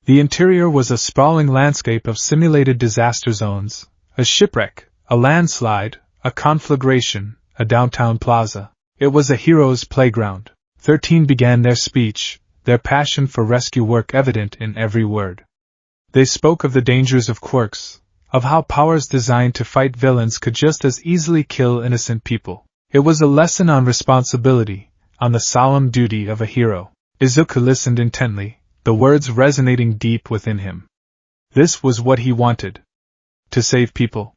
The interior was a sprawling landscape of simulated disaster zones, a shipwreck, a landslide, a conflagration, a downtown plaza. It was a hero's playground. 13 began their speech, their passion for rescue work evident in every word. They spoke of the dangers of quirks, of how powers designed to fight villains could just as easily kill innocent people. It was a lesson on responsibility, on the solemn duty of a hero. Izuku listened intently, the words resonating deep within him. This was what he wanted. To save people.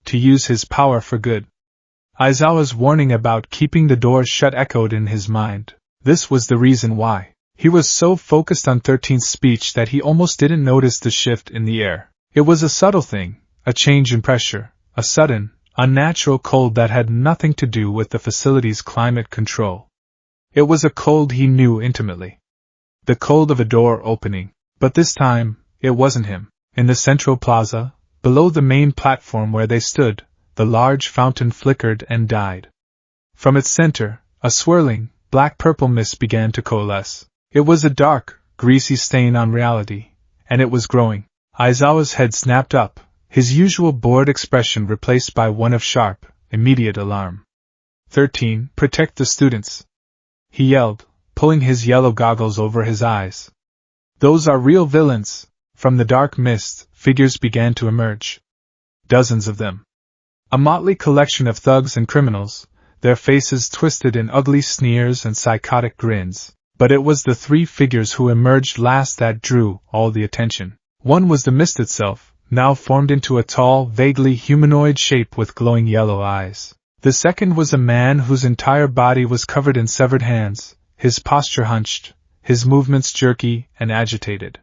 To use his power for good. Aizawa's warning about keeping the doors shut echoed in his mind. This was the reason why. He was so focused on 13's speech that he almost didn't notice the shift in the air. It was a subtle thing, a change in pressure, a sudden, unnatural cold that had nothing to do with the facility's climate control. It was a cold he knew intimately. The cold of a door opening. But this time, it wasn't him. In the central plaza, below the main platform where they stood, the large fountain flickered and died. From its center, a swirling, black-purple mist began to coalesce. It was a dark, greasy stain on reality, and it was growing. Aizawa's head snapped up, his usual bored expression replaced by one of sharp, immediate alarm. 13, protect the students! He yelled, pulling his yellow goggles over his eyes. Those are real villains! From the dark mist, figures began to emerge. Dozens of them. A motley collection of thugs and criminals, their faces twisted in ugly sneers and psychotic grins. But it was the three figures who emerged last that drew all the attention. One was the mist itself, now formed into a tall, vaguely humanoid shape with glowing yellow eyes. The second was a man whose entire body was covered in severed hands, his posture hunched, his movements jerky and agitated.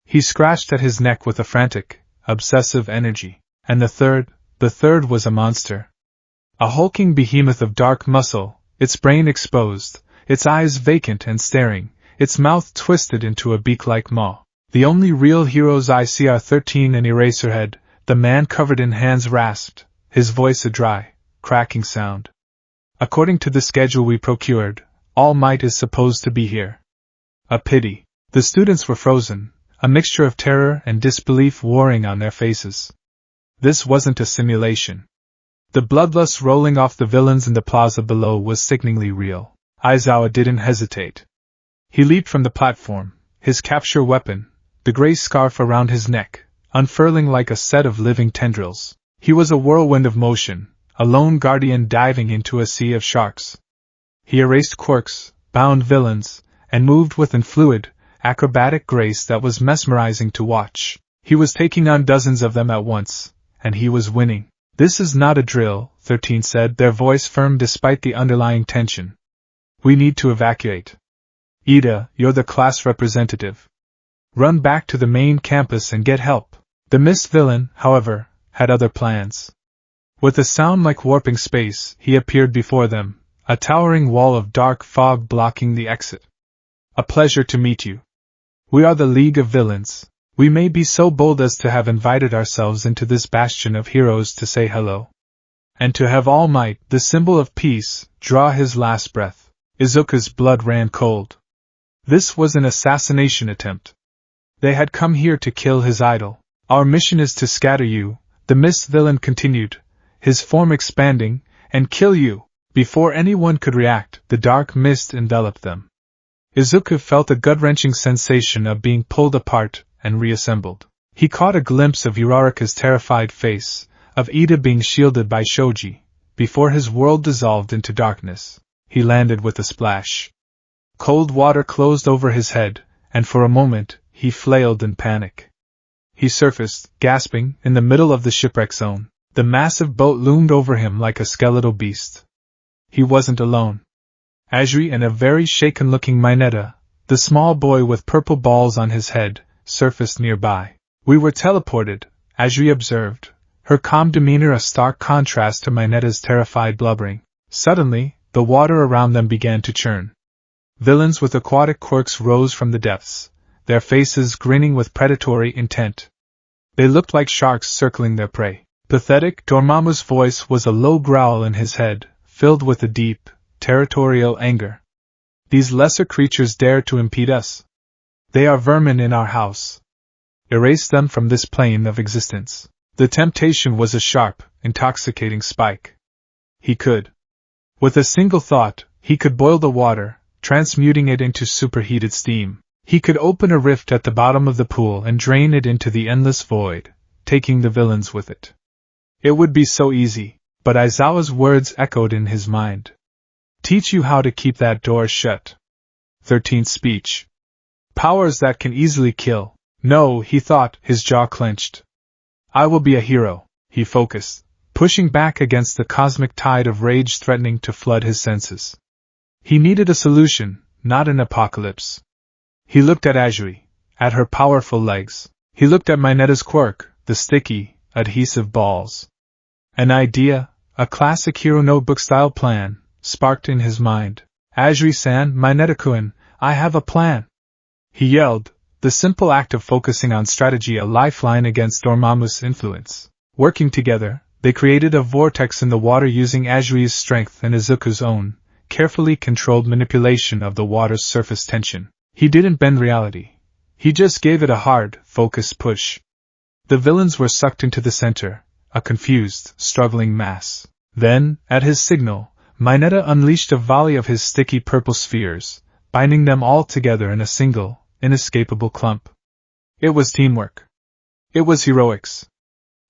He scratched at his neck with a frantic, obsessive energy. And the third was a monster. A hulking behemoth of dark muscle, its brain exposed, its eyes vacant and staring, its mouth twisted into a beak-like maw. The only real heroes I see are 13 and Eraserhead, the man covered in hands rasped, his voice a dry, cracking sound. According to the schedule we procured, All Might is supposed to be here. A pity. The students were frozen, a mixture of terror and disbelief warring on their faces. This wasn't a simulation. The bloodlust rolling off the villains in the plaza below was sickeningly real. Aizawa didn't hesitate. He leaped from the platform, his capture weapon, the gray scarf around his neck, unfurling like a set of living tendrils. He was a whirlwind of motion, a lone guardian diving into a sea of sharks. He erased quirks, bound villains, and moved with an fluid, acrobatic grace that was mesmerizing to watch. He was taking on dozens of them at once, and he was winning. This is not a drill, 13 said, their voice firm despite the underlying tension. We need to evacuate. Ida, you're the class representative. Run back to the main campus and get help. The mist villain, however, had other plans. With a sound like warping space, he appeared before them, a towering wall of dark fog blocking the exit. A pleasure to meet you. We are the League of Villains. We may be so bold as to have invited ourselves into this bastion of heroes to say hello. And to have All Might, the symbol of peace, draw his last breath. Izuku's blood ran cold. This was an assassination attempt. They had come here to kill his idol. Our mission is to scatter you, the mist villain continued, his form expanding, and kill you. Before anyone could react, the dark mist enveloped them. Izuku felt a gut-wrenching sensation of being pulled apart and reassembled. He caught a glimpse of Uraraka's terrified face, of Ida being shielded by Shoji. Before his world dissolved into darkness, he landed with a splash. Cold water closed over his head, and for a moment, he flailed in panic. He surfaced, gasping, in the middle of the shipwreck zone. The massive boat loomed over him like a skeletal beast. He wasn't alone. Azuri and a very shaken-looking Mineta, the small boy with purple balls on his head, surfaced nearby. We were teleported, Azuri observed, her calm demeanor a stark contrast to Mineta's terrified blubbering. Suddenly, the water around them began to churn. Villains with aquatic quirks rose from the depths, their faces grinning with predatory intent. They looked like sharks circling their prey. Pathetic, Dormammu's voice was a low growl in his head, filled with a deep, territorial anger. These lesser creatures dare to impede us. They are vermin in our house. Erase them from this plane of existence. The temptation was a sharp, intoxicating spike. He could. With a single thought, he could boil the water, transmuting it into superheated steam. He could open a rift at the bottom of the pool and drain it into the endless void, taking the villains with it. It would be so easy, but Aizawa's words echoed in his mind. Teach you how to keep that door shut. 13th speech. Powers that can easily kill. No, he thought, his jaw clenched. I will be a hero, he focused, pushing back against the cosmic tide of rage threatening to flood his senses. He needed a solution, not an apocalypse. He looked at Azuri, at her powerful legs. He looked at Mineta's quirk, the sticky, adhesive balls. An idea, a classic hero notebook-style plan, sparked in his mind. Azuri-san, Mineta-kun, I have a plan! He yelled, the simple act of focusing on strategy a lifeline against Dormammu's influence. Working together, they created a vortex in the water using Azuri's strength and Izuku's own, carefully controlled manipulation of the water's surface tension. He didn't bend reality. He just gave it a hard, focused push. The villains were sucked into the center, a confused, struggling mass. Then, at his signal, Mineta unleashed a volley of his sticky purple spheres, binding them all together in a single, inescapable clump. It was teamwork. It was heroics.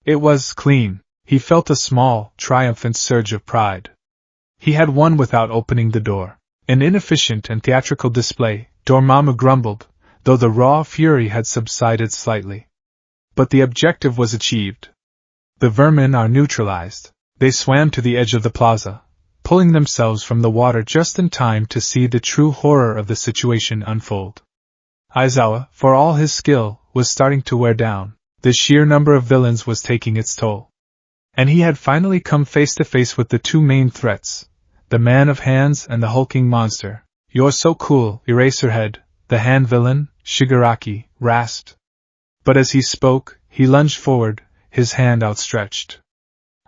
It was clean. He felt a small, triumphant surge of pride. He had won without opening the door. An inefficient and theatrical display, Dormammu grumbled, though the raw fury had subsided slightly. But the objective was achieved. The vermin are neutralized. They swam to the edge of the plaza, pulling themselves from the water just in time to see the true horror of the situation unfold. Aizawa, for all his skill, was starting to wear down. The sheer number of villains was taking its toll. And he had finally come face to face with the two main threats, the man of hands and the hulking monster. You're so cool, Eraserhead, the hand villain, Shigaraki, rasped. But as he spoke, he lunged forward, his hand outstretched.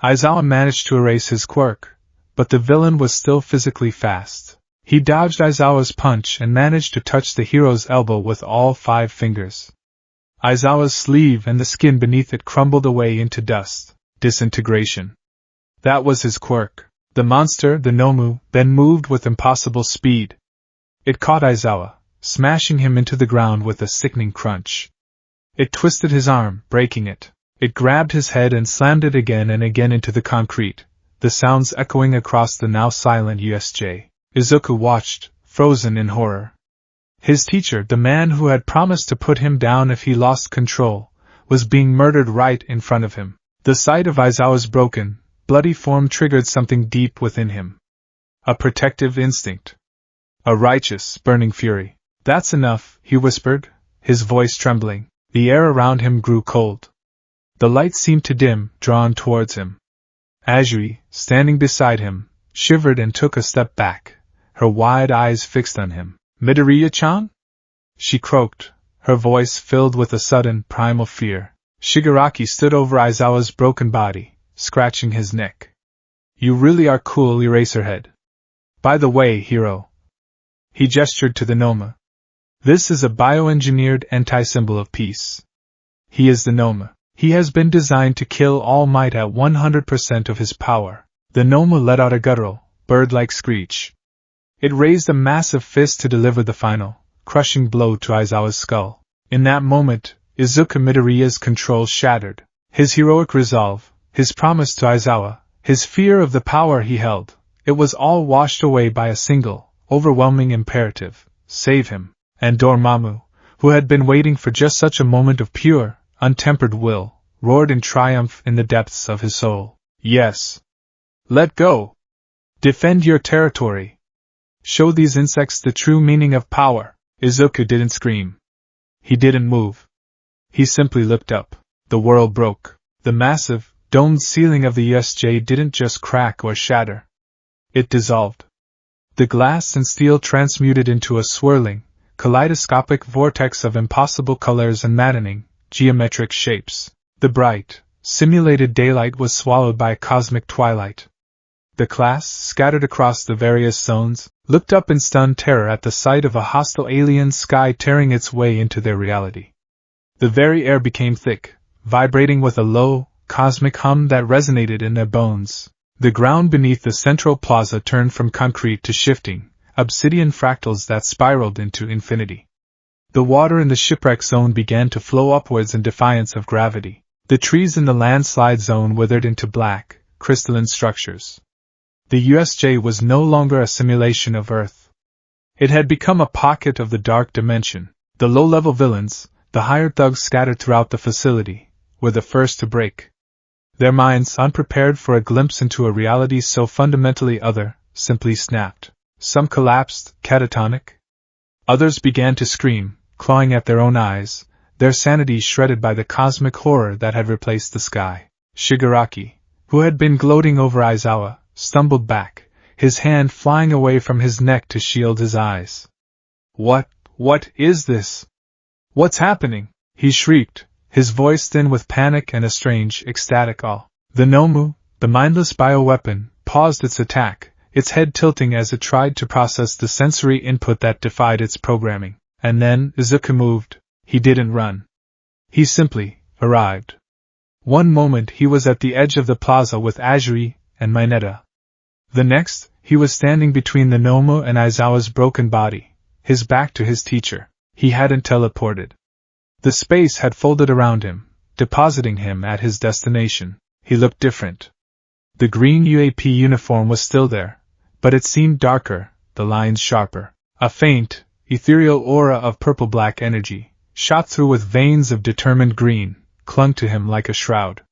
Aizawa managed to erase his quirk, but the villain was still physically fast. He dodged Aizawa's punch and managed to touch the hero's elbow with all 5 fingers. Aizawa's sleeve and the skin beneath it crumbled away into dust. Disintegration. That was his quirk. The monster, the Nomu, then moved with impossible speed. It caught Aizawa, smashing him into the ground with a sickening crunch. It twisted his arm, breaking it. It grabbed his head and slammed it again and again into the concrete, the sounds echoing across the now silent USJ. Izuku watched, frozen in horror. His teacher, the man who had promised to put him down if he lost control, was being murdered right in front of him. The sight of Aizawa's broken, bloody form triggered something deep within him. A protective instinct. A righteous, burning fury. That's enough, he whispered, his voice trembling. The air around him grew cold. The light seemed to dim, drawn towards him. Azuri, standing beside him, shivered and took a step back, her wide eyes fixed on him. Midoriya-chan? She croaked, her voice filled with a sudden, primal fear. Shigaraki stood over Aizawa's broken body, scratching his neck. You really are cool, Eraserhead. By the way, hero. He gestured to the Noma. This is a bioengineered anti-symbol of peace. He is the Noma. He has been designed to kill All Might at 100% of his power. The Noma let out a guttural, bird-like screech. It raised a massive fist to deliver the final, crushing blow to Aizawa's skull. In that moment, Izuku Midoriya's control shattered. His heroic resolve, his promise to Aizawa, his fear of the power he held, it was all washed away by a single, overwhelming imperative: save him. And Dormammu, who had been waiting for just such a moment of pure, untempered will, roared in triumph in the depths of his soul. Yes. Let go. Defend your territory. Show these insects the true meaning of power. Izuku didn't scream. He didn't move. He simply looked up. The world broke. The massive, domed ceiling of the USJ didn't just crack or shatter. It dissolved. The glass and steel transmuted into a swirling, kaleidoscopic vortex of impossible colors and maddening, geometric shapes. The bright, simulated daylight was swallowed by a cosmic twilight. The class, scattered across the various zones, looked up in stunned terror at the sight of a hostile alien sky tearing its way into their reality. The very air became thick, vibrating with a low, cosmic hum that resonated in their bones. The ground beneath the central plaza turned from concrete to shifting, obsidian fractals that spiraled into infinity. The water in the shipwreck zone began to flow upwards in defiance of gravity. The trees in the landslide zone withered into black, crystalline structures. The USJ was no longer a simulation of Earth. It had become a pocket of the dark dimension. The low-level villains, the hired thugs scattered throughout the facility, were the first to break. Their minds, unprepared for a glimpse into a reality so fundamentally other, simply snapped. Some collapsed, catatonic. Others began to scream, clawing at their own eyes, their sanity shredded by the cosmic horror that had replaced the sky. Shigaraki, who had been gloating over Aizawa, stumbled back, his hand flying away from his neck to shield his eyes. What is this? What's happening? He shrieked, his voice thin with panic and a strange, ecstatic awe. The Nomu, the mindless bioweapon, paused its attack, its head tilting as it tried to process the sensory input that defied its programming. And then Izuku moved. He didn't run. He simply arrived. One moment he was at the edge of the plaza with Azuri and Mineta. The next, he was standing between the Nomu and Aizawa's broken body, his back to his teacher. He hadn't teleported. The space had folded around him, depositing him at his destination. He looked different. The green UAP uniform was still there, but it seemed darker, the lines sharper. A faint, ethereal aura of purple-black energy, shot through with veins of determined green, clung to him like a shroud.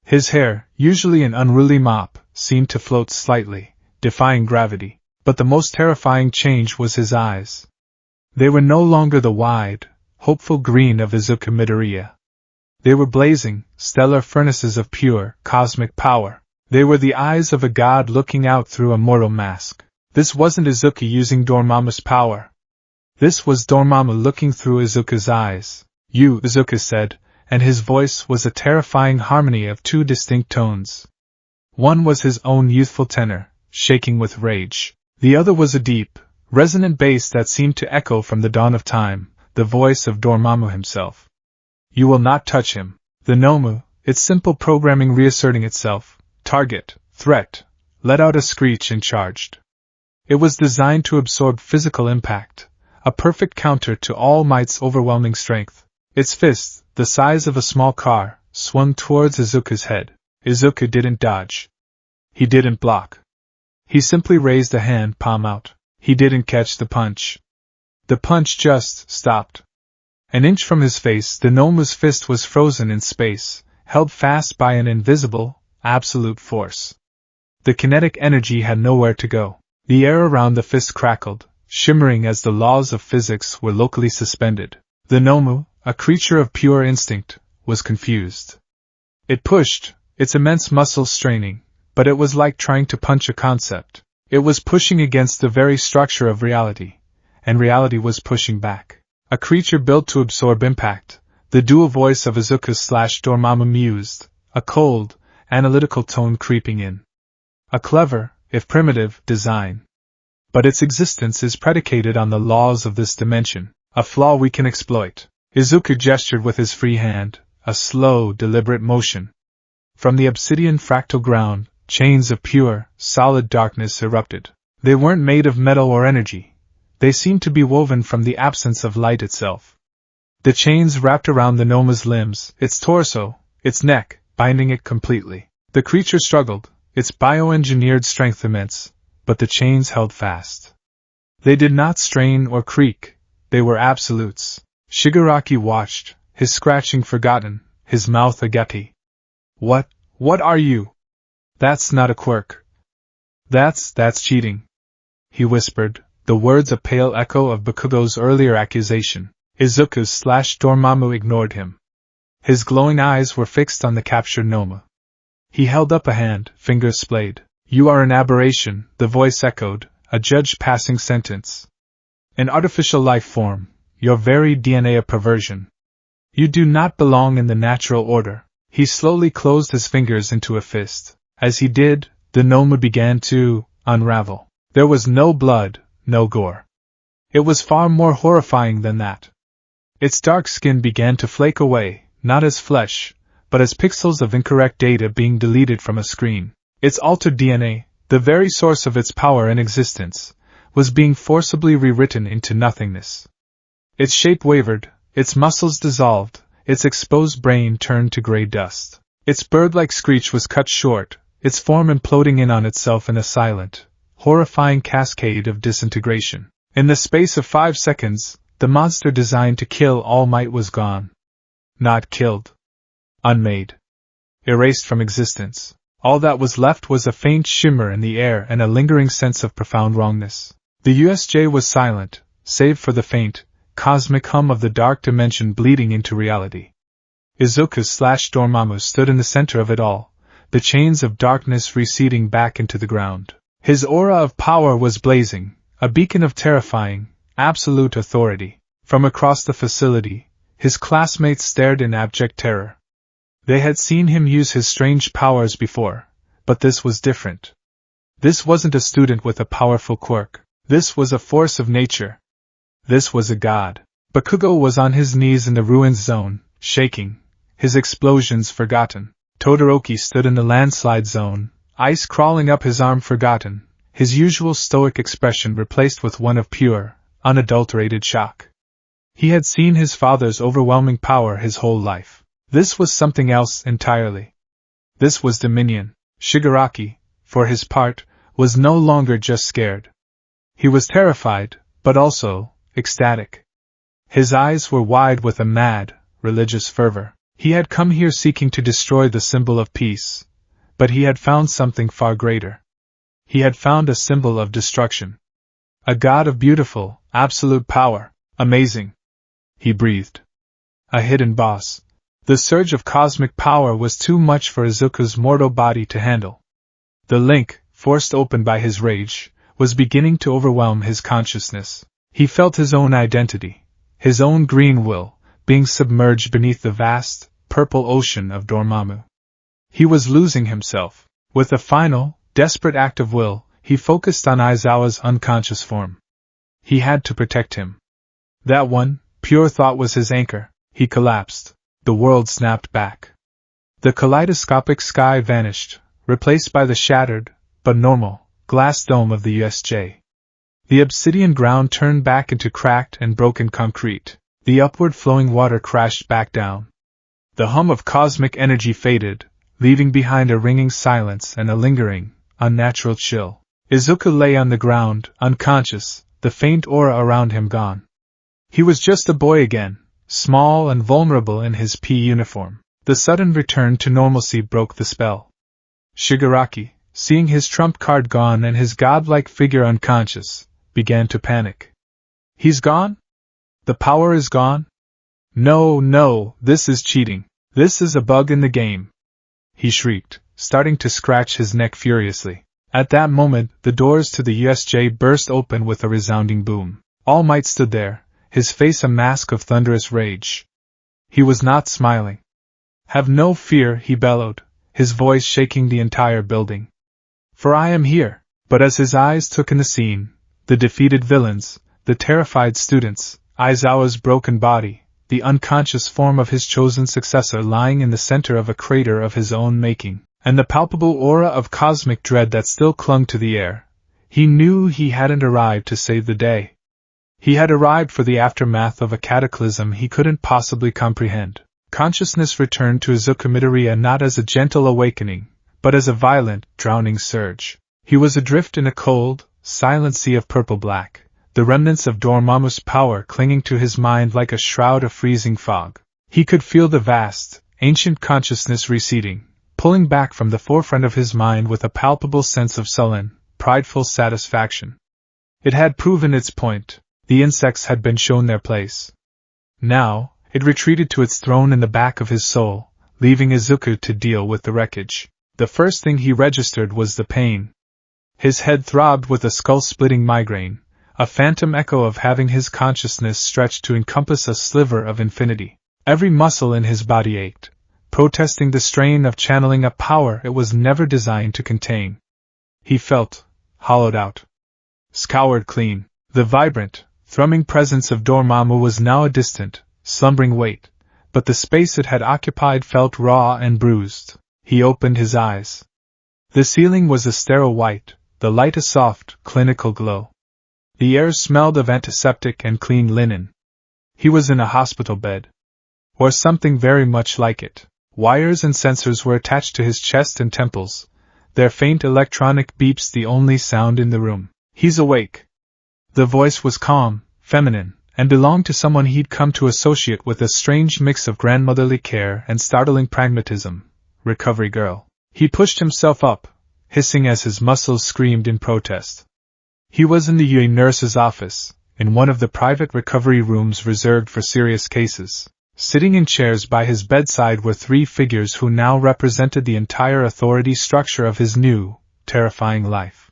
His hair, usually an unruly mop, seemed to float slightly, defying gravity. But the most terrifying change was his eyes. They were no longer the wide, hopeful green of Izuku Midoriya. They were blazing, stellar furnaces of pure, cosmic power. They were the eyes of a god looking out through a mortal mask. This wasn't Izuku using Dormammu's power. This was Dormammu looking through Izuku's eyes. You, Izuku said, and his voice was a terrifying harmony of two distinct tones. One was his own youthful tenor, shaking with rage. The other was a deep, resonant bass that seemed to echo from the dawn of time, the voice of Dormammu himself. You will not touch him. The Nomu, its simple programming reasserting itself, target, threat, let out a screech and charged. It was designed to absorb physical impact, a perfect counter to All Might's overwhelming strength. Its fist, the size of a small car, swung towards Izuku's head. Izuku didn't dodge. He didn't block. He simply raised a hand, palm out. He didn't catch the punch. The punch just stopped. An inch from his face, the Nomu's fist was frozen in space, held fast by an invisible, absolute force. The kinetic energy had nowhere to go. The air around the fist crackled, shimmering as the laws of physics were locally suspended. The Nomu, a creature of pure instinct, was confused. It pushed, its immense muscles straining, but it was like trying to punch a concept. It was pushing against the very structure of reality, and reality was pushing back. A creature built to absorb impact, the dual voice of Izuku/Dormammu mused, a cold, analytical tone creeping in. A clever, if primitive, design. But its existence is predicated on the laws of this dimension, a flaw we can exploit. Izuku gestured with his free hand, a slow, deliberate motion. From the obsidian fractal ground, chains of pure, solid darkness erupted. They weren't made of metal or energy. They seemed to be woven from the absence of light itself. The chains wrapped around the Noma's limbs, its torso, its neck, binding it completely. The creature struggled, its bioengineered strength immense, but the chains held fast. They did not strain or creak, they were absolutes. Shigaraki watched, his scratching forgotten, his mouth agape. What are you? That's not a quirk. That's cheating, he whispered, the words a pale echo of Bakugo's earlier accusation. Izuku/Dormammu ignored him. His glowing eyes were fixed on the captured Noma. He held up a hand, fingers splayed. You are an aberration, the voice echoed, a judged passing sentence. An artificial life form, your very DNA a perversion. You do not belong in the natural order. He slowly closed his fingers into a fist. As he did, the Noma began to unravel. There was no blood, no gore. It was far more horrifying than that. Its dark skin began to flake away, not as flesh, but as pixels of incorrect data being deleted from a screen. Its altered DNA, the very source of its power and existence, was being forcibly rewritten into nothingness. Its shape wavered, its muscles dissolved, its exposed brain turned to gray dust. Its bird-like screech was cut short, its form imploding in on itself in a silent, horrifying cascade of disintegration. In the space of 5 seconds, the monster designed to kill All Might was gone. Not killed. Unmade. Erased from existence. All that was left was a faint shimmer in the air and a lingering sense of profound wrongness. The USJ was silent, save for the faint, cosmic hum of the dark dimension bleeding into reality. Izuku/Dormammu stood in the center of it all, the chains of darkness receding back into the ground. His aura of power was blazing, a beacon of terrifying, absolute authority. From across the facility, his classmates stared in abject terror. They had seen him use his strange powers before, but this was different. This wasn't a student with a powerful quirk. This was a force of nature. This was a god. Bakugo was on his knees in the ruins zone, shaking, his explosions forgotten. Todoroki stood in the landslide zone, ice crawling up his arm forgotten, his usual stoic expression replaced with one of pure, unadulterated shock. He had seen his father's overwhelming power his whole life. This was something else entirely. This was dominion. Shigaraki, for his part, was no longer just scared. He was terrified, but also ecstatic. His eyes were wide with a mad, religious fervor. He had come here seeking to destroy the symbol of peace, but he had found something far greater. He had found a symbol of destruction. A god of beautiful, absolute power. Amazing. He breathed. A hidden boss. The surge of cosmic power was too much for Izuku's mortal body to handle. The link, forced open by his rage, was beginning to overwhelm his consciousness. He felt his own identity, his own green will, being submerged beneath the vast, purple ocean of Dormammu. He was losing himself. With a final, desperate act of will, he focused on Aizawa's unconscious form. He had to protect him. That one, pure thought was his anchor. He collapsed. The world snapped back. The kaleidoscopic sky vanished, replaced by the shattered, but normal, glass dome of the USJ. The obsidian ground turned back into cracked and broken concrete. The upward flowing water crashed back down. The hum of cosmic energy faded, leaving behind a ringing silence and a lingering, unnatural chill. Izuku lay on the ground, unconscious, the faint aura around him gone. He was just a boy again, small and vulnerable in his P uniform. The sudden return to normalcy broke the spell. Shigaraki, seeing his trump card gone and his godlike figure unconscious, began to panic. He's gone? The power is gone? No, this is cheating. This is a bug in the game. He shrieked, starting to scratch his neck furiously. At that moment, the doors to the USJ burst open with a resounding boom. All Might stood there, his face a mask of thunderous rage. He was not smiling. Have no fear, he bellowed, his voice shaking the entire building. For I am here. But as his eyes took in the scene, the defeated villains, the terrified students, Aizawa's broken body, the unconscious form of his chosen successor lying in the center of a crater of his own making, and the palpable aura of cosmic dread that still clung to the air, he knew he hadn't arrived to save the day. He had arrived for the aftermath of a cataclysm he couldn't possibly comprehend. Consciousness returned to Izuku Midoriya not as a gentle awakening, but as a violent, drowning surge. He was adrift in a cold, silent sea of purple-black, the remnants of Dormammu's power clinging to his mind like a shroud of freezing fog. He could feel the vast, ancient consciousness receding, pulling back from the forefront of his mind with a palpable sense of sullen, prideful satisfaction. It had proven its point. The insects had been shown their place. Now, it retreated to its throne in the back of his soul, leaving Izuku to deal with the wreckage. The first thing he registered was the pain. His head throbbed with a skull-splitting migraine, a phantom echo of having his consciousness stretched to encompass a sliver of infinity. Every muscle in his body ached, protesting the strain of channeling a power it was never designed to contain. He felt hollowed out, scoured clean. The vibrant, thrumming presence of Dormammu was now a distant, slumbering weight, but the space it had occupied felt raw and bruised. He opened his eyes. The ceiling was a sterile white, the light a soft, clinical glow. The air smelled of antiseptic and clean linen. He was in a hospital bed. Or something very much like it. Wires and sensors were attached to his chest and temples, their faint electronic beeps the only sound in the room. "He's awake." The voice was calm, feminine, and belonged to someone he'd come to associate with a strange mix of grandmotherly care and startling pragmatism. Recovery girl. He pushed himself up, hissing as his muscles screamed in protest. He was in the UA nurse's office, in one of the private recovery rooms reserved for serious cases. Sitting in chairs by his bedside were three figures who now represented the entire authority structure of his new, terrifying life.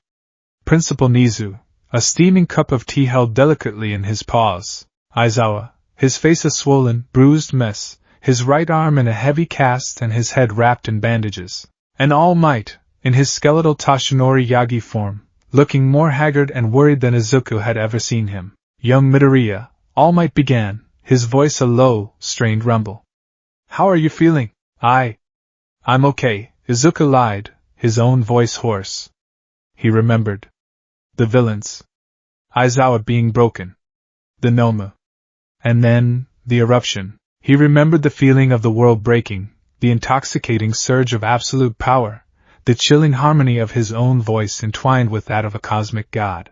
Principal Nizu, a steaming cup of tea held delicately in his paws. Aizawa, his face a swollen, bruised mess, his right arm in a heavy cast and his head wrapped in bandages. And All Might, in his skeletal Tashinori Yagi form, looking more haggard and worried than Izuku had ever seen him. "Young Midoriya," All Might began, his voice a low, strained rumble. "How are you feeling?" I'm okay," Izuku lied, his own voice hoarse. He remembered. The villains. Aizawa being broken. The Nomu. And then, the eruption. He remembered the feeling of the world breaking, the intoxicating surge of absolute power, the chilling harmony of his own voice entwined with that of a cosmic god.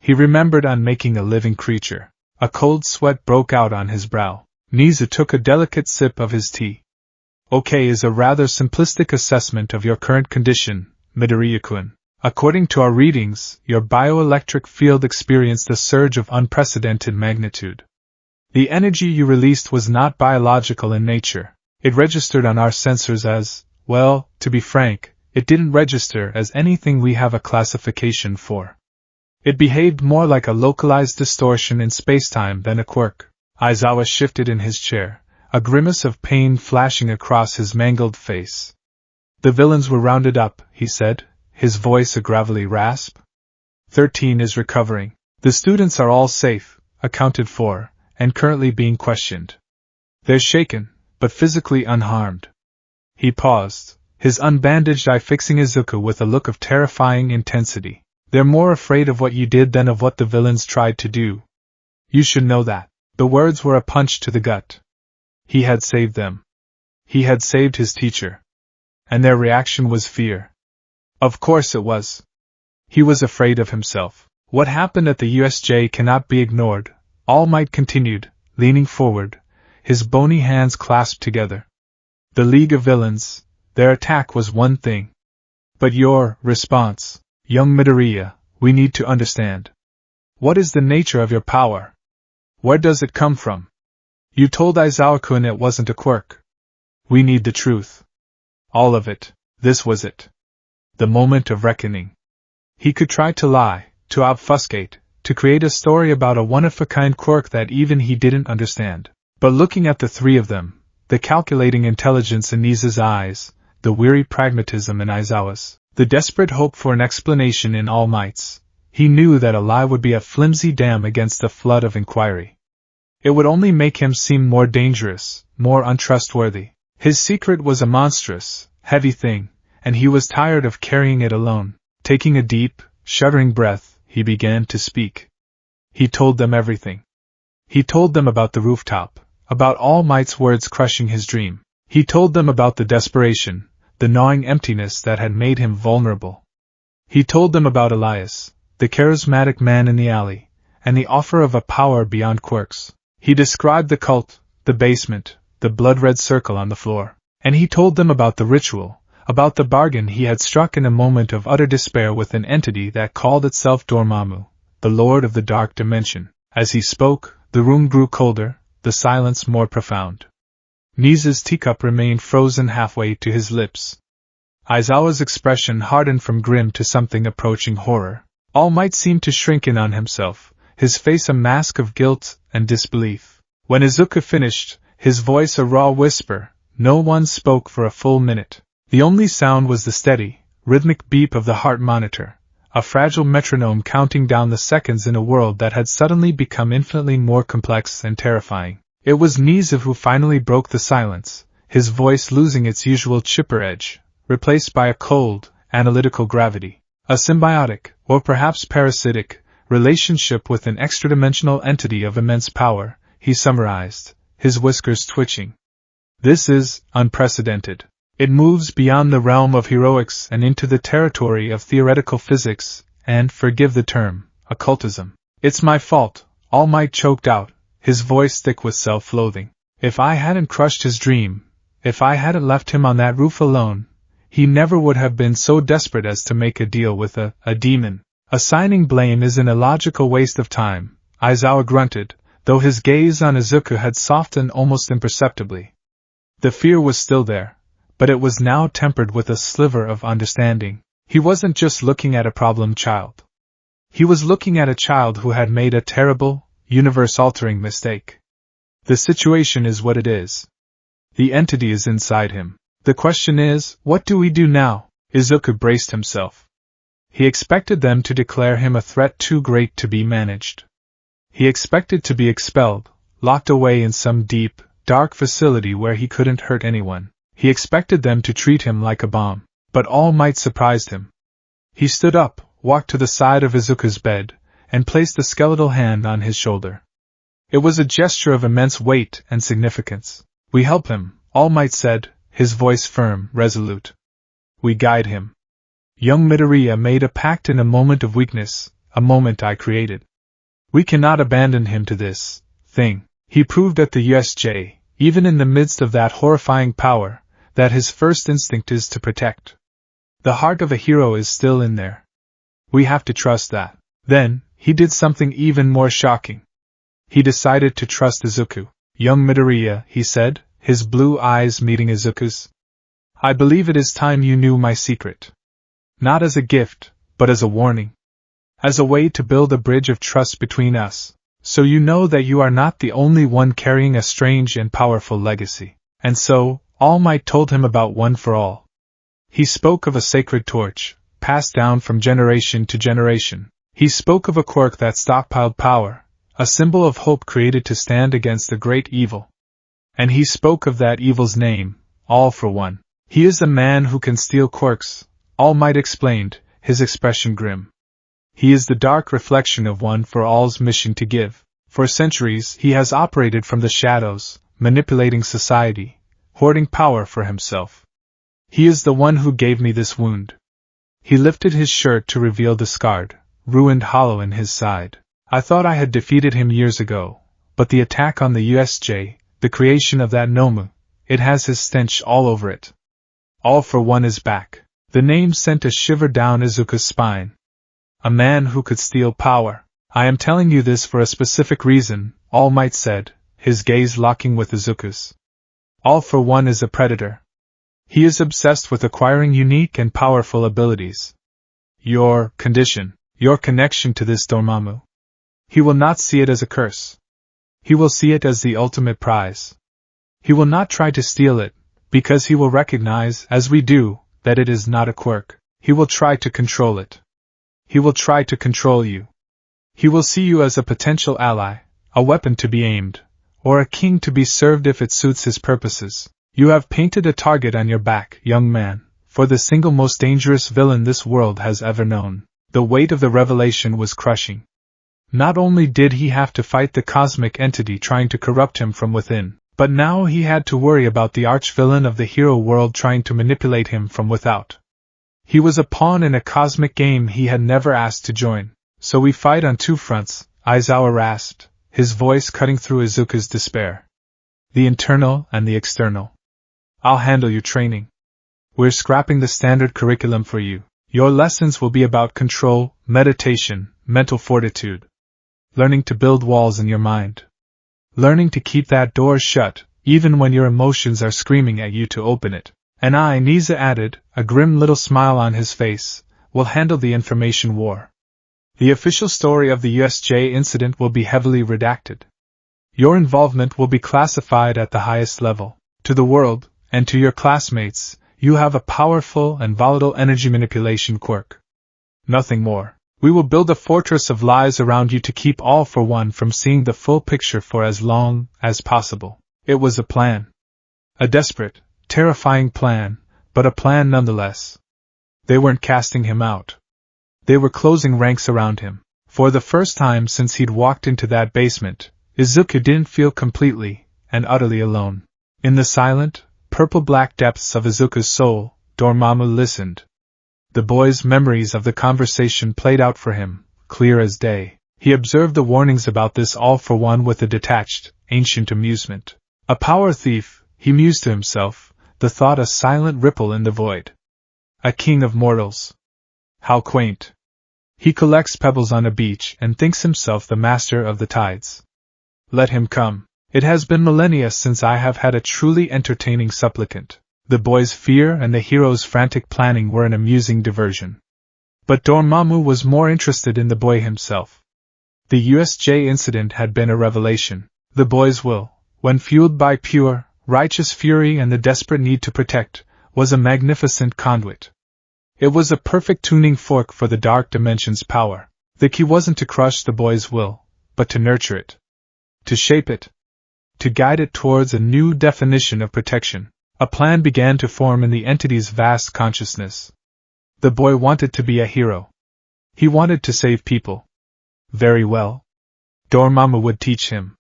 He remembered unmaking a living creature. A cold sweat broke out on his brow. Nizu took a delicate sip of his tea. "Okay is a rather simplistic assessment of your current condition, Midoriya-kun. According to our readings, your bioelectric field experienced a surge of unprecedented magnitude. The energy you released was not biological in nature. It registered on our sensors as, well, to be frank, it didn't register as anything we have a classification for. It behaved more like a localized distortion in spacetime than a quirk." Aizawa shifted in his chair, a grimace of pain flashing across his mangled face. "The villains were rounded up," he said, his voice a gravelly rasp. 13 is recovering. The students are all safe, accounted for, and currently being questioned. They're shaken, but physically unharmed." He paused, his unbandaged eye fixing Izuku with a look of terrifying intensity. "They're more afraid of what you did than of what the villains tried to do. You should know that." The words were a punch to the gut. He had saved them. He had saved his teacher. And their reaction was fear. Of course it was. He was afraid of himself. "What happened at the USJ cannot be ignored," All Might continued, leaning forward, his bony hands clasped together. "The League of Villains, their attack was one thing. But your response, young Midoriya, we need to understand. What is the nature of your power? Where does it come from? You told Aizawa-kun it wasn't a quirk. We need the truth. All of it. This was it. The moment of reckoning." He could try to lie, to obfuscate, to create a story about a one-of-a-kind quirk that even he didn't understand. But looking at the three of them, the calculating intelligence in Nizu's eyes, the weary pragmatism in Aizawa's, the desperate hope for an explanation in All Might's, he knew that a lie would be a flimsy dam against the flood of inquiry. It would only make him seem more dangerous, more untrustworthy. His secret was a monstrous, heavy thing, and he was tired of carrying it alone. Taking a deep, shuddering breath, he began to speak. He told them everything. He told them about the rooftop, about All Might's words crushing his dream. He told them about the desperation, the gnawing emptiness that had made him vulnerable. He told them about Elias, the charismatic man in the alley, and the offer of a power beyond quirks. He described the cult, the basement, the blood-red circle on the floor. And he told them about the ritual, about the bargain he had struck in a moment of utter despair with an entity that called itself Dormammu, the Lord of the Dark Dimension. As he spoke, the room grew colder, the silence more profound. Nisa's teacup remained frozen halfway to his lips. Aizawa's expression hardened from grim to something approaching horror. All Might seemed to shrink in on himself, his face a mask of guilt and disbelief. When Izuku finished, his voice a raw whisper, no one spoke for a full minute. The only sound was the steady, rhythmic beep of the heart monitor, a fragile metronome counting down the seconds in a world that had suddenly become infinitely more complex and terrifying. It was Nisa who finally broke the silence, his voice losing its usual chipper edge, replaced by a cold, analytical gravity. A symbiotic, or perhaps parasitic, relationship with an extra-dimensional entity of immense power, he summarized, his whiskers twitching. This is unprecedented. It moves beyond the realm of heroics and into the territory of theoretical physics, and, forgive the term, occultism. It's my fault, All Might choked out, his voice thick with self-loathing. If I hadn't crushed his dream, if I hadn't left him on that roof alone, he never would have been so desperate as to make a deal with a demon. Assigning blame is an illogical waste of time, Aizawa grunted, though his gaze on Izuku had softened almost imperceptibly. The fear was still there, but it was now tempered with a sliver of understanding. He wasn't just looking at a problem child. He was looking at a child who had made a terrible, universe-altering mistake. The situation is what it is. The entity is inside him. The question is, what do we do now? Izuku braced himself. He expected them to declare him a threat too great to be managed. He expected to be expelled, locked away in some deep, dark facility where he couldn't hurt anyone. He expected them to treat him like a bomb. But All Might surprised him. He stood up, walked to the side of Izuku's bed, and placed a skeletal hand on his shoulder. It was a gesture of immense weight and significance. We help him, All Might said, his voice firm, resolute. We guide him. Young Midoriya made a pact in a moment of weakness, a moment I created. We cannot abandon him to this thing. He proved at the USJ, even in the midst of that horrifying power, that his first instinct is to protect. The heart of a hero is still in there. We have to trust that. Then, he did something even more shocking. He decided to trust Izuku. Young Midoriya, he said, his blue eyes meeting Izuku's. I believe it is time you knew my secret. Not as a gift, but as a warning. As a way to build a bridge of trust between us, so you know that you are not the only one carrying a strange and powerful legacy. And so, All Might told him about One for All. He spoke of a sacred torch, passed down from generation to generation. He spoke of a quirk that stockpiled power, a symbol of hope created to stand against the great evil. And he spoke of that evil's name, All for One. He is a man who can steal quirks, All Might explained, his expression grim. He is the dark reflection of One for All's mission to give. For centuries he has operated from the shadows, manipulating society, hoarding power for himself. He is the one who gave me this wound. He lifted his shirt to reveal the scarred, ruined hollow in his side. I thought I had defeated him years ago, but the attack on the USJ, the creation of that Nomu, it has his stench all over it. All for One is back. The name sent a shiver down Izuku's spine. A man who could steal power. I am telling you this for a specific reason, All Might said, his gaze locking with Izuku's. All for One is a predator. He is obsessed with acquiring unique and powerful abilities. Your condition, your connection to this Dormammu. He will not see it as a curse. He will see it as the ultimate prize. He will not try to steal it, because he will recognize, as we do, that it is not a quirk. He will try to control it. He will try to control you. He will see you as a potential ally, a weapon to be aimed, or a king to be served if it suits his purposes. You have painted a target on your back, young man, for the single most dangerous villain this world has ever known. The weight of the revelation was crushing. Not only did he have to fight the cosmic entity trying to corrupt him from within, but now he had to worry about the arch-villain of the hero world trying to manipulate him from without. He was a pawn in a cosmic game he had never asked to join. So we fight on two fronts, Aizawa rasped, his voice cutting through Izuku's despair. The internal and the external. I'll handle your training. We're scrapping the standard curriculum for you. Your lessons will be about control, meditation, mental fortitude. Learning to build walls in your mind. Learning to keep that door shut, even when your emotions are screaming at you to open it. And I, Niza added, a grim little smile on his face, will handle the information war. The official story of the USJ incident will be heavily redacted. Your involvement will be classified at the highest level. To the world, and to your classmates, you have a powerful and volatile energy manipulation quirk. Nothing more. We will build a fortress of lies around you to keep all for one from seeing the full picture for as long as possible. It was a plan. A desperate, terrifying plan, but a plan nonetheless. They weren't casting him out. They were closing ranks around him. For the first time since he'd walked into that basement, Izuku didn't feel completely and utterly alone. In the silent, purple-black depths of Izuku's soul, Dormammu listened. The boy's memories of the conversation played out for him, clear as day. He observed the warnings about this all for one with a detached, ancient amusement. A power thief, he mused to himself, the thought a silent ripple in the void. A king of mortals. How quaint. He collects pebbles on a beach and thinks himself the master of the tides. Let him come. It has been millennia since I have had a truly entertaining supplicant. The boy's fear and the hero's frantic planning were an amusing diversion. But Dormammu was more interested in the boy himself. The USJ incident had been a revelation. The boy's will, when fueled by pure, righteous fury and the desperate need to protect, was a magnificent conduit. It was a perfect tuning fork for the dark dimension's power. The key wasn't to crush the boy's will, but to nurture it. To shape it. To guide it towards a new definition of protection. A plan began to form in the entity's vast consciousness. The boy wanted to be a hero. He wanted to save people. Very well. Dormammu would teach him.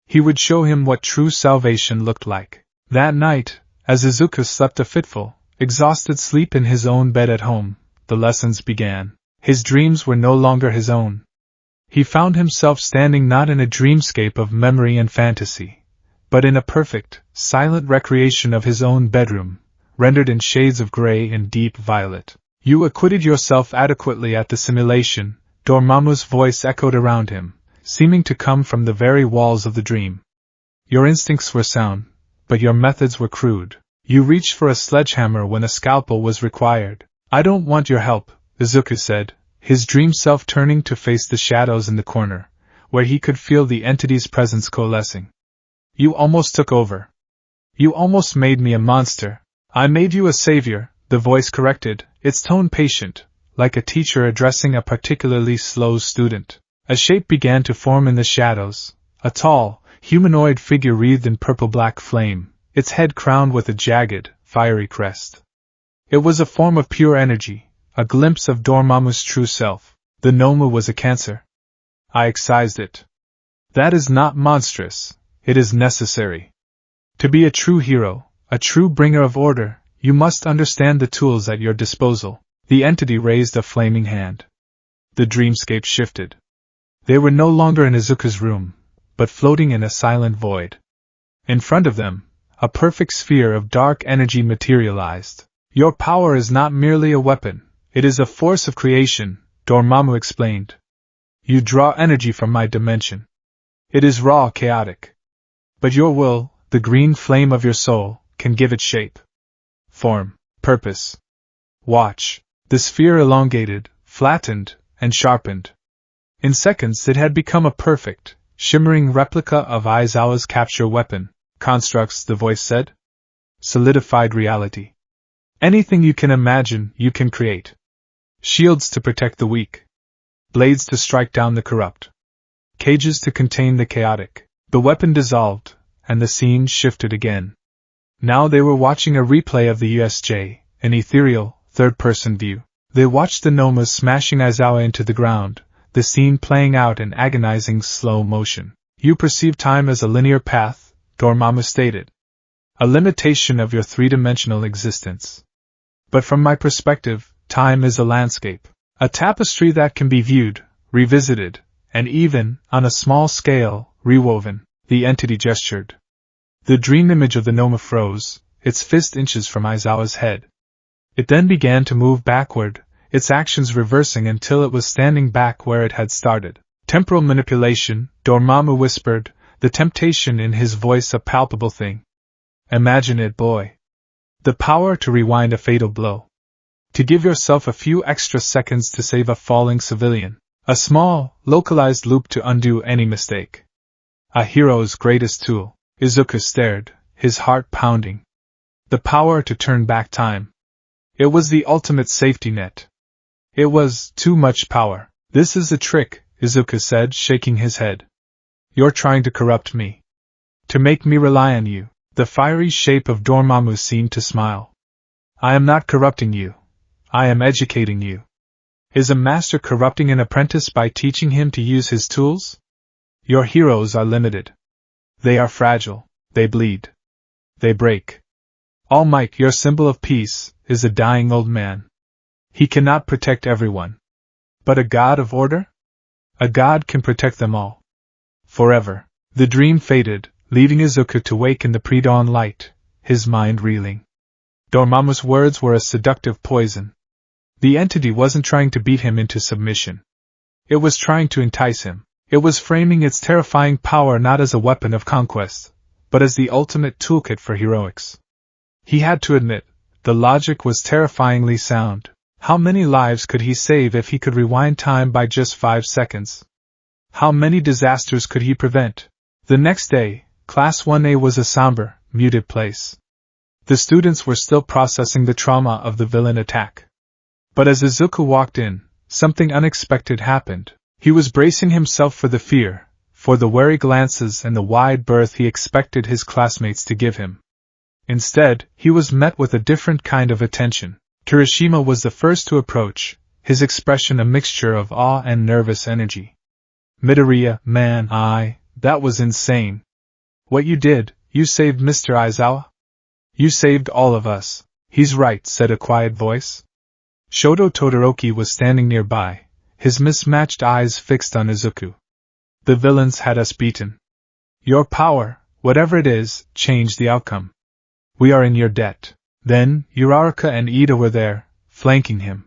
He would show him what true salvation looked like. That night, as Izuku slept a fitful, exhausted sleep in his own bed at home, the lessons began. His dreams were no longer his own. He found himself standing not in a dreamscape of memory and fantasy, but in a perfect, silent recreation of his own bedroom, rendered in shades of gray and deep violet. You acquitted yourself adequately at the simulation, Dormammu's voice echoed around him, seeming to come from the very walls of the dream. Your instincts were sound, but your methods were crude. You reached for a sledgehammer when a scalpel was required. I don't want your help, Izuku said, his dream self turning to face the shadows in the corner, where he could feel the entity's presence coalescing. You almost took over. You almost made me a monster. I made you a savior, the voice corrected, its tone patient, like a teacher addressing a particularly slow student. A shape began to form in the shadows, a tall, humanoid figure wreathed in purple-black flame, its head crowned with a jagged, fiery crest. It was a form of pure energy, a glimpse of Dormammu's true self. The Nomu was a cancer. I excised it. That is not monstrous. It is necessary. To be a true hero, a true bringer of order, you must understand the tools at your disposal. The entity raised a flaming hand. The dreamscape shifted. They were no longer in Izuku's room, but floating in a silent void. In front of them, a perfect sphere of dark energy materialized. Your power is not merely a weapon, it is a force of creation, Dormammu explained. You draw energy from my dimension. It is raw, chaotic. But your will, the green flame of your soul, can give it shape, form, purpose. Watch. The sphere elongated, flattened, and sharpened. In seconds it had become a perfect, shimmering replica of Aizawa's capture weapon. Constructs, the voice said. Solidified reality. Anything you can imagine, you can create. Shields to protect the weak. Blades to strike down the corrupt. Cages to contain the chaotic. The weapon dissolved, and the scene shifted again. Now they were watching a replay of the USJ, an ethereal, third-person view. They watched the Nomas smashing Aizawa into the ground, the scene playing out in agonizing slow motion. You perceive time as a linear path, Dormammu stated. A limitation of your three-dimensional existence. But from my perspective, time is a landscape. A tapestry that can be viewed, revisited, and even, on a small scale, rewoven. The entity gestured. The dream image of the gnome froze, its fist inches from Aizawa's head. It then began to move backward, its actions reversing until it was standing back where it had started. Temporal manipulation, Dormammu whispered, the temptation in his voice a palpable thing. Imagine it, boy. The power to rewind a fatal blow. To give yourself a few extra seconds to save a falling civilian. A small, localized loop to undo any mistake. A hero's greatest tool. Izuku stared, his heart pounding. The power to turn back time. It was the ultimate safety net. It was too much power. This is a trick, Izuku said, shaking his head. You're trying to corrupt me. To make me rely on you. The fiery shape of Dormammu seemed to smile. I am not corrupting you. I am educating you. Is a master corrupting an apprentice by teaching him to use his tools? Your heroes are limited. They are fragile. They bleed. They break. All Might, your symbol of peace, is a dying old man. He cannot protect everyone. But a god of order? A god can protect them all. Forever. The dream faded, leaving Izuku to wake in the pre-dawn light, his mind reeling. Dormammu's words were a seductive poison. The entity wasn't trying to beat him into submission. It was trying to entice him. It was framing its terrifying power not as a weapon of conquest, but as the ultimate toolkit for heroics. He had to admit, the logic was terrifyingly sound. How many lives could he save if he could rewind time by just 5 seconds? How many disasters could he prevent? The next day, Class 1A was a somber, muted place. The students were still processing the trauma of the villain attack. But as Izuku walked in, something unexpected happened. He was bracing himself for the fear, for the wary glances and the wide berth he expected his classmates to give him. Instead, he was met with a different kind of attention. Kirishima was the first to approach, his expression a mixture of awe and nervous energy. Midoriya, man, that was insane. What you did, you saved Mr. Aizawa? You saved all of us. He's right, said a quiet voice. Shoto Todoroki was standing nearby, his mismatched eyes fixed on Izuku. The villains had us beaten. Your power, whatever it is, changed the outcome. We are in your debt. Then, Uraraka and Ida were there, flanking him.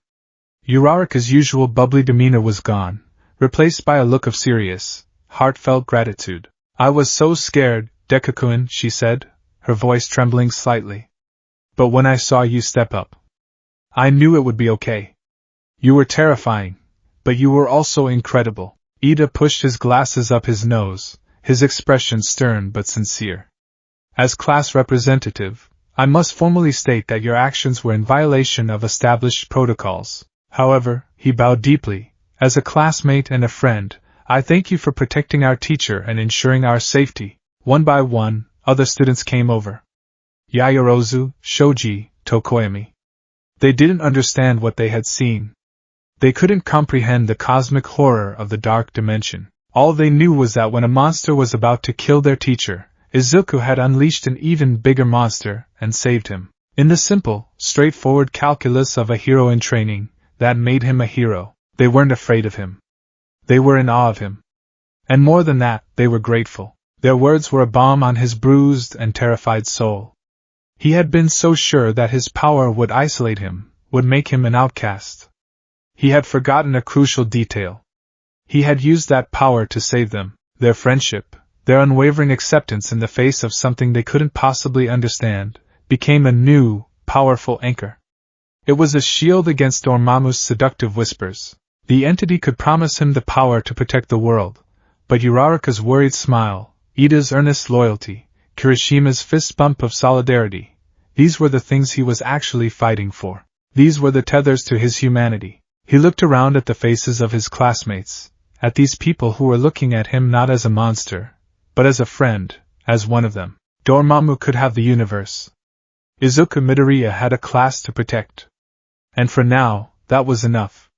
Uraraka's usual bubbly demeanor was gone, replaced by a look of serious, heartfelt gratitude. I was so scared, Deku-kun, she said, her voice trembling slightly. But when I saw you step up, I knew it would be okay. You were terrifying, but you were also incredible. Ida pushed his glasses up his nose, his expression stern but sincere. As class representative, I must formally state that your actions were in violation of established protocols. However, he bowed deeply. As a classmate and a friend, I thank you for protecting our teacher and ensuring our safety. One by one, other students came over. Yaoyorozu, Shoji, Tokoyami. They didn't understand what they had seen. They couldn't comprehend the cosmic horror of the dark dimension. All they knew was that when a monster was about to kill their teacher, Izuku had unleashed an even bigger monster and saved him. In the simple, straightforward calculus of a hero in training, that made him a hero. They weren't afraid of him. They were in awe of him. And more than that, they were grateful. Their words were a balm on his bruised and terrified soul. He had been so sure that his power would isolate him, would make him an outcast. He had forgotten a crucial detail. He had used that power to save them, their friendship, their unwavering acceptance in the face of something they couldn't possibly understand, became a new, powerful anchor. It was a shield against Dormammu's seductive whispers. The entity could promise him the power to protect the world, but Uraraka's worried smile, Ida's earnest loyalty, Kirishima's fist bump of solidarity, these were the things he was actually fighting for. These were the tethers to his humanity. He looked around at the faces of his classmates, at these people who were looking at him not as a monster, but as a friend, as one of them. Dormammu could have the universe. Izuku Midoriya had a class to protect. And for now, that was enough.